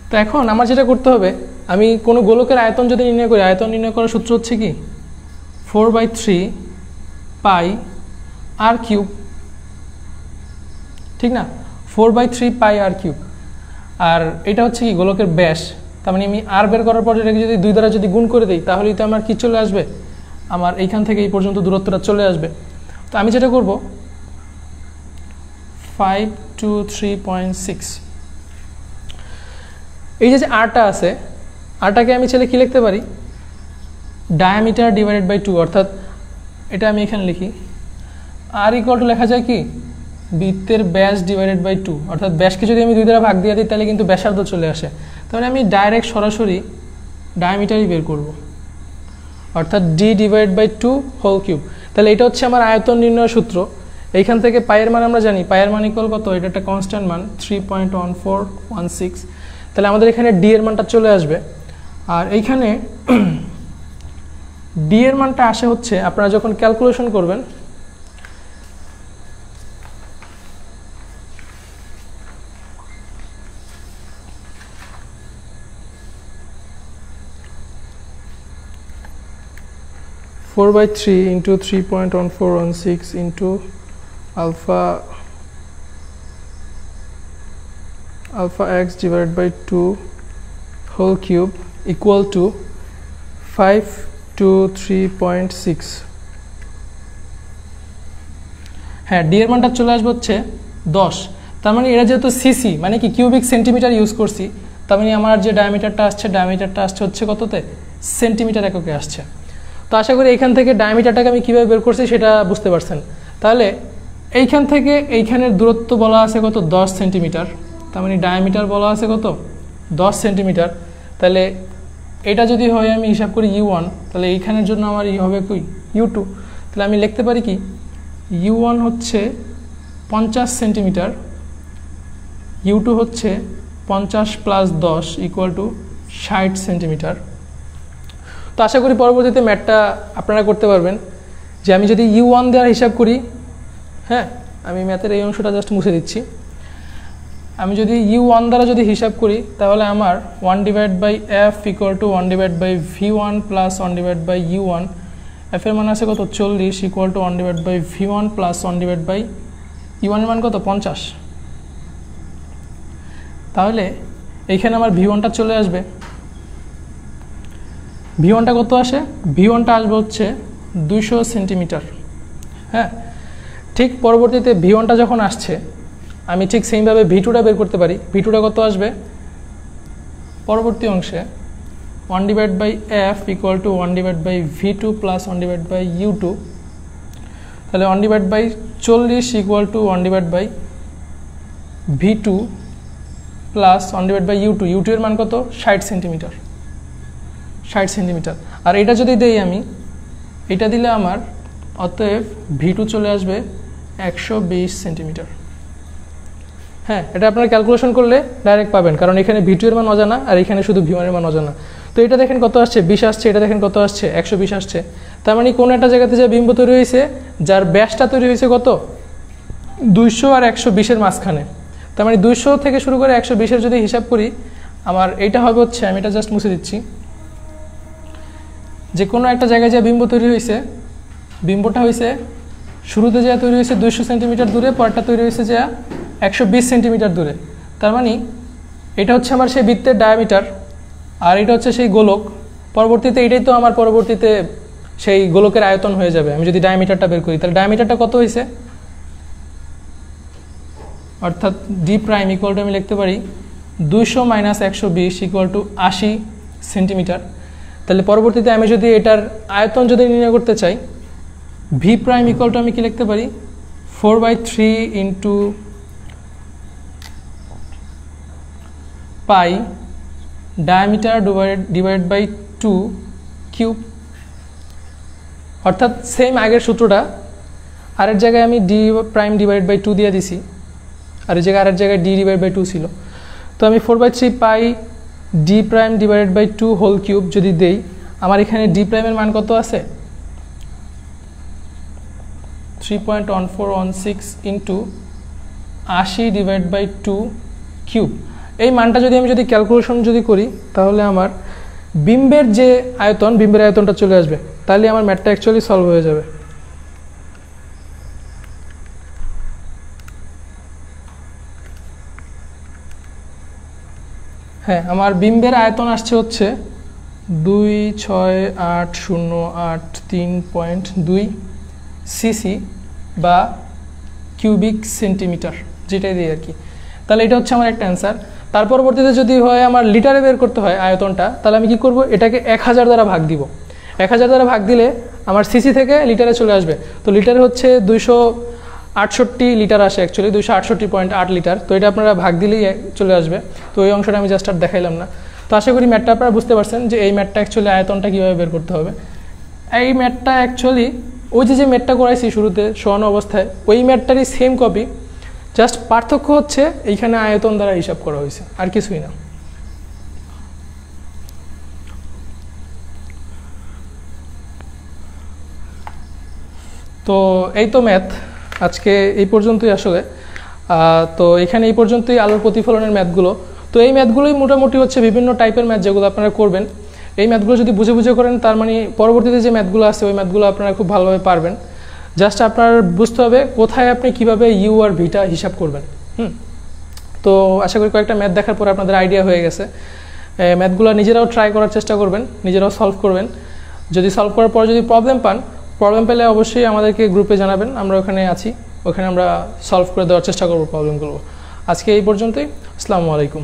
[SPEAKER 2] তো এখন আমার যেটা করতে হবে, আমি কোনো গোলকের আয়তন যদি নির্ণয় করি, আয়তন নির্ণয় করার সূত্র হচ্ছে কি 4/3 পাই আর কিউব, ঠিক না? 4/3 পাই আর কিউব। আর এটা হচ্ছে কি গোলকের ব্যাস। তার মানে আমি আর বের করার পর এটাকে যদি 2 দ্বারা যদি গুণ করে দিই, তাহলেই তো আমার কি চলে আসবে, আমার এইখান থেকে এই পর্যন্ত দূরত্বটা চলে আসবে। তো আমি যেটা করব 523.6, এই যে আরটা আছে, আরটাকে আমি ছেলে কি লিখতে পারি, ডায়ামিটার ডিভাইডেড বাই 2, অর্থাৎ এটা আমি এখানে লিখি আর ইকুয়াল টু লেখা যায় কি বৃত্তের ব্যাস ডিভাইডেড বাই 2, অর্থাৎ ব্যাসকে যদি আমি 2 দ্বারা ভাগ দিয়ে দিই তাহলে কিন্তু ব্যাসার্ধ চলে আসে। তাহলে আমি ডাইরেক্ট সরাসরি ডায়ামিটারই বের করব, অর্থাৎ D divided by 2 whole cube. তাহলে এটা হচ্ছে আমার আয়তন নির্ণয়ের সূত্র। এইখান থেকে পায়ের মান আমরা জানি, পায়ের মান ইকুয়াল কত, এটা একটা কনস্ট্যান্ট মান 3.1416। তাহলে আমাদের এখানে ডি এর মানটা চলে আসবে। আর এইখানে ডি এর মানটা আসে হচ্ছে, আপনারা যখন ক্যালকুলেশন করবেন, four by 3 into 3.1416 into alpha x divided by 2 whole cube equal to 523.6। হ্যাঁ, ডি এর মানটা চলে আসবে হচ্ছে 10। তার মানে এটা যেহেতু সিসি মানে কি কিউবিক সেন্টিমিটার ইউজ করছি, তার মানে আমার যে ডায়ামিটারটা আসছে হচ্ছে কততে, সেন্টিমিটার এককে আসছে। তো আশা করি এইখান থেকে ডায়ামিটারটাকে আমি কীভাবে বের করছি সেটা বুঝতে পারছেন। তাহলে এইখান থেকে এইখানের দূরত্ব বলা আছে কত, 10 সেন্টিমিটার। তার মানে ডায়ামিটার বলা আছে কত, 10 সেন্টিমিটার। তাহলে এটা যদি হয় আমি হিসাব করি U1, তাহলে এইখানের জন্য আমার হবে কি U2। তাহলে আমি লিখতে পারি কি U1 হচ্ছে 50 সেন্টিমিটার, U2 হচ্ছে 50 + 10 = 60 সেন্টিমিটার। তো আশা করি পরবর্তীতে ম্যাথটা আপনারা করতে পারবেন। যে আমি যদি U1 দেওয়ার হিসাব করি, হ্যাঁ আমি ম্যাথের এই অংশটা জাস্ট মুছে দিচ্ছি। আমি যদি U1 দ্বারা যদি হিসাব করি, তাহলে আমার 1/f = 1/v1 + 1/u1। f এর মান আছে কত, 40 = 1/v1 + 1/u1 এর মান কত, 50। তাহলে এইখানে আমার v1টা চলে আসবে। v1টা কত আসে, v1টা আসবে হচ্ছে 200 সেন্টিমিটার। হ্যাঁ, ঠিক পরবর্তীতে v1টা যখন আসছে, আমি ঠিক সেইভাবে v2টা বের করতে পারি। v2টা কত আসবে পরবর্তী অংশে, 1/f = 1/v2 + 1/u2। তাহলে 1/40 = 1/v2 + 1/u2। u2 এর মান কত, 60 সেন্টিমিটার। আর এটা যদি দেই আমি, এটা দিলে আমার অতএব v2 চলে আসবে 120 সেন্টিমিটার। হ্যাঁ, এটা আপনারা ক্যালকুলেশন করলে ডাইরেক্ট পাবেন, কারণ এখানে V2 এর মান অজানা আর এখানে শুধু V1 এর মান অজানা। তো এটা দেখেন কত আসছে, 20 আসছে, এটা দেখেন কত আসছে, 120 আসছে। তার মানে কোনো একটা জায়গাতে যে বিম্ব তৈরি হয়েছে যার ব্যাসটা তৈরি হয়েছে কত, 200 আর 120 এর মাঝখানে। তার মানে 200 থেকে শুরু করে 120 এর যদি হিসাব করি, আমার এইটা হবে হচ্ছে, আমি এটা জাস্ট মুছে দিচ্ছি, যে কোনো একটা জায়গায় যে বিম্ব তৈরি হয়েছে, বিম্বটা হয়েছে শুরুতে যা তৈরি হয়েছে 200 সেন্টিমিটার দূরে, পরেরটা তৈরি হয়েছে যা 120 সেন্টিমিটার দূরে। তার মানে এটা হচ্ছে আমার সেই বৃত্তের ডায়ামিটার, আর এটা হচ্ছে সেই গোলক। পরবর্তীতে এটাই তো আমার পরবর্তীতে সেই গোলকের আয়তন হয়ে যাবে। আমি যদি ডায়ামিটারটা বের করি, তাহলে ডায়ামিটারটা কত হয়েছে, অর্থাৎ ডি প্রাইম ইকুয়াল টু আমি লিখতে পারি 200 মাইনাস 120 ইকুয়াল টু 80 সেন্টিমিটার। তাহলে পরবর্তীতে আমি যদি এটার আয়তন যদি নির্ণয় করতে চাই, ভি প্রাইম ইকুয়াল টু আমি কি লিখতে পারি 4/3 into pi diameter divide by 2 cube. অর্থাৎ সেম আগের সূত্রটা আরের জায়গায় আমি ডি প্রাইম ডিভাইড বাই 2 দিয়ে দিছি, আর এই জায়গায় আরের জায়গায় ডি ডিভাইড বাই 2 ছিল। তো আমি 4/3 pi D prime divided by 2 whole cube যদি দেই, আমার এখানে ডি প্রাইমের মান কত আছে 3.1416 ইন্টু 80 ডিভাইড বাই 2 কিউব। এই মানটা যদি আমি ক্যালকুলেশন করি, তাহলে আমার বিম্বের যে আয়তন, বিম্বের আয়তনটা চলে আসবে। তাহলে আমার ম্যাথটা অ্যাকচুয়ালি সলভ হয়ে যাবে। হ্যাঁ, আমার বিম্বের আয়তন আসছে হচ্ছে 26808.3.2 সিসি বা কিউবিক সেন্টিমিটার, যেটাই দিই আর কি। তাহলে এটা হচ্ছে আমার একটা অ্যান্সার। তার পরবর্তীতে যদি হয় আমার লিটারে বের করতে হয় আয়তনটা, তাহলে আমি কি করব, এটাকে 1000 দ্বারা ভাগ দিব। 1000 দ্বারা ভাগ দিলে আমার সিসি থেকে লিটারে চলে আসবে। তো লিটারে হচ্ছে 268 লিটার আসে, অ্যাকচুয়ালি 268.8 লিটার। তো এটা আপনারা ভাগ দিলেই চলে আসবে। তো ওই অংশটা আমি জাস্ট আর দেখাইলাম না। তো আশা করি ম্যাথটা আপনারা বুঝতে পারছেন যে এই ম্যাথটা অ্যাকচুয়ালি আয়তনটা কীভাবে বের করতে হবে। এই ম্যাথটা অ্যাকচুয়ালি ওই যে ম্যাথটা করাইছি শুরুতে শোয়ানো অবস্থায়, ওই ম্যাথটারই সেম কপি, জাস্ট পার্থক্য হচ্ছে এইখানে আয়তন দ্বারা হিসাব করা হয়েছে, আর কিছুই না। তো এই তো ম্যাথ, আজকে এই পর্যন্তই আসলে। তো এখানে এই পর্যন্তই আলোর প্রতিফলনের ম্যাথগুলো। তো এই ম্যাথগুলোই মোটামুটি হচ্ছে বিভিন্ন টাইপের ম্যাথ যেগুলো আপনারা করবেন। এই ম্যাথগুলো যদি বুঝে বুঝে করেন, তার মানে পরবর্তীতে যে ম্যাথগুলো আছে ওই ম্যাথগুলো আপনারা খুব ভালোভাবে পারবেন। জাস্ট আপনার বুঝতে হবে কোথায় আপনি কিভাবে ইউ আর ভিটা হিসাব করবেন। তো আশা করি কয়েকটা ম্যাথ দেখার পরে আপনাদের আইডিয়া হয়ে গেছে। ম্যাথগুলো নিজেরাও ট্রাই করার চেষ্টা করবেন, নিজেরাও সলভ করবেন। যদি সলভ করার পর যদি প্রবলেম পেলে অবশ্যই আমাদেরকে গ্রুপে জানাবেন, আমরা ওখানে আছি, ওখানে আমরা সলভ করে দেওয়ার চেষ্টা করব প্রবলেমগুলো। আজকে এই পর্যন্তই। আসসালামু আলাইকুম।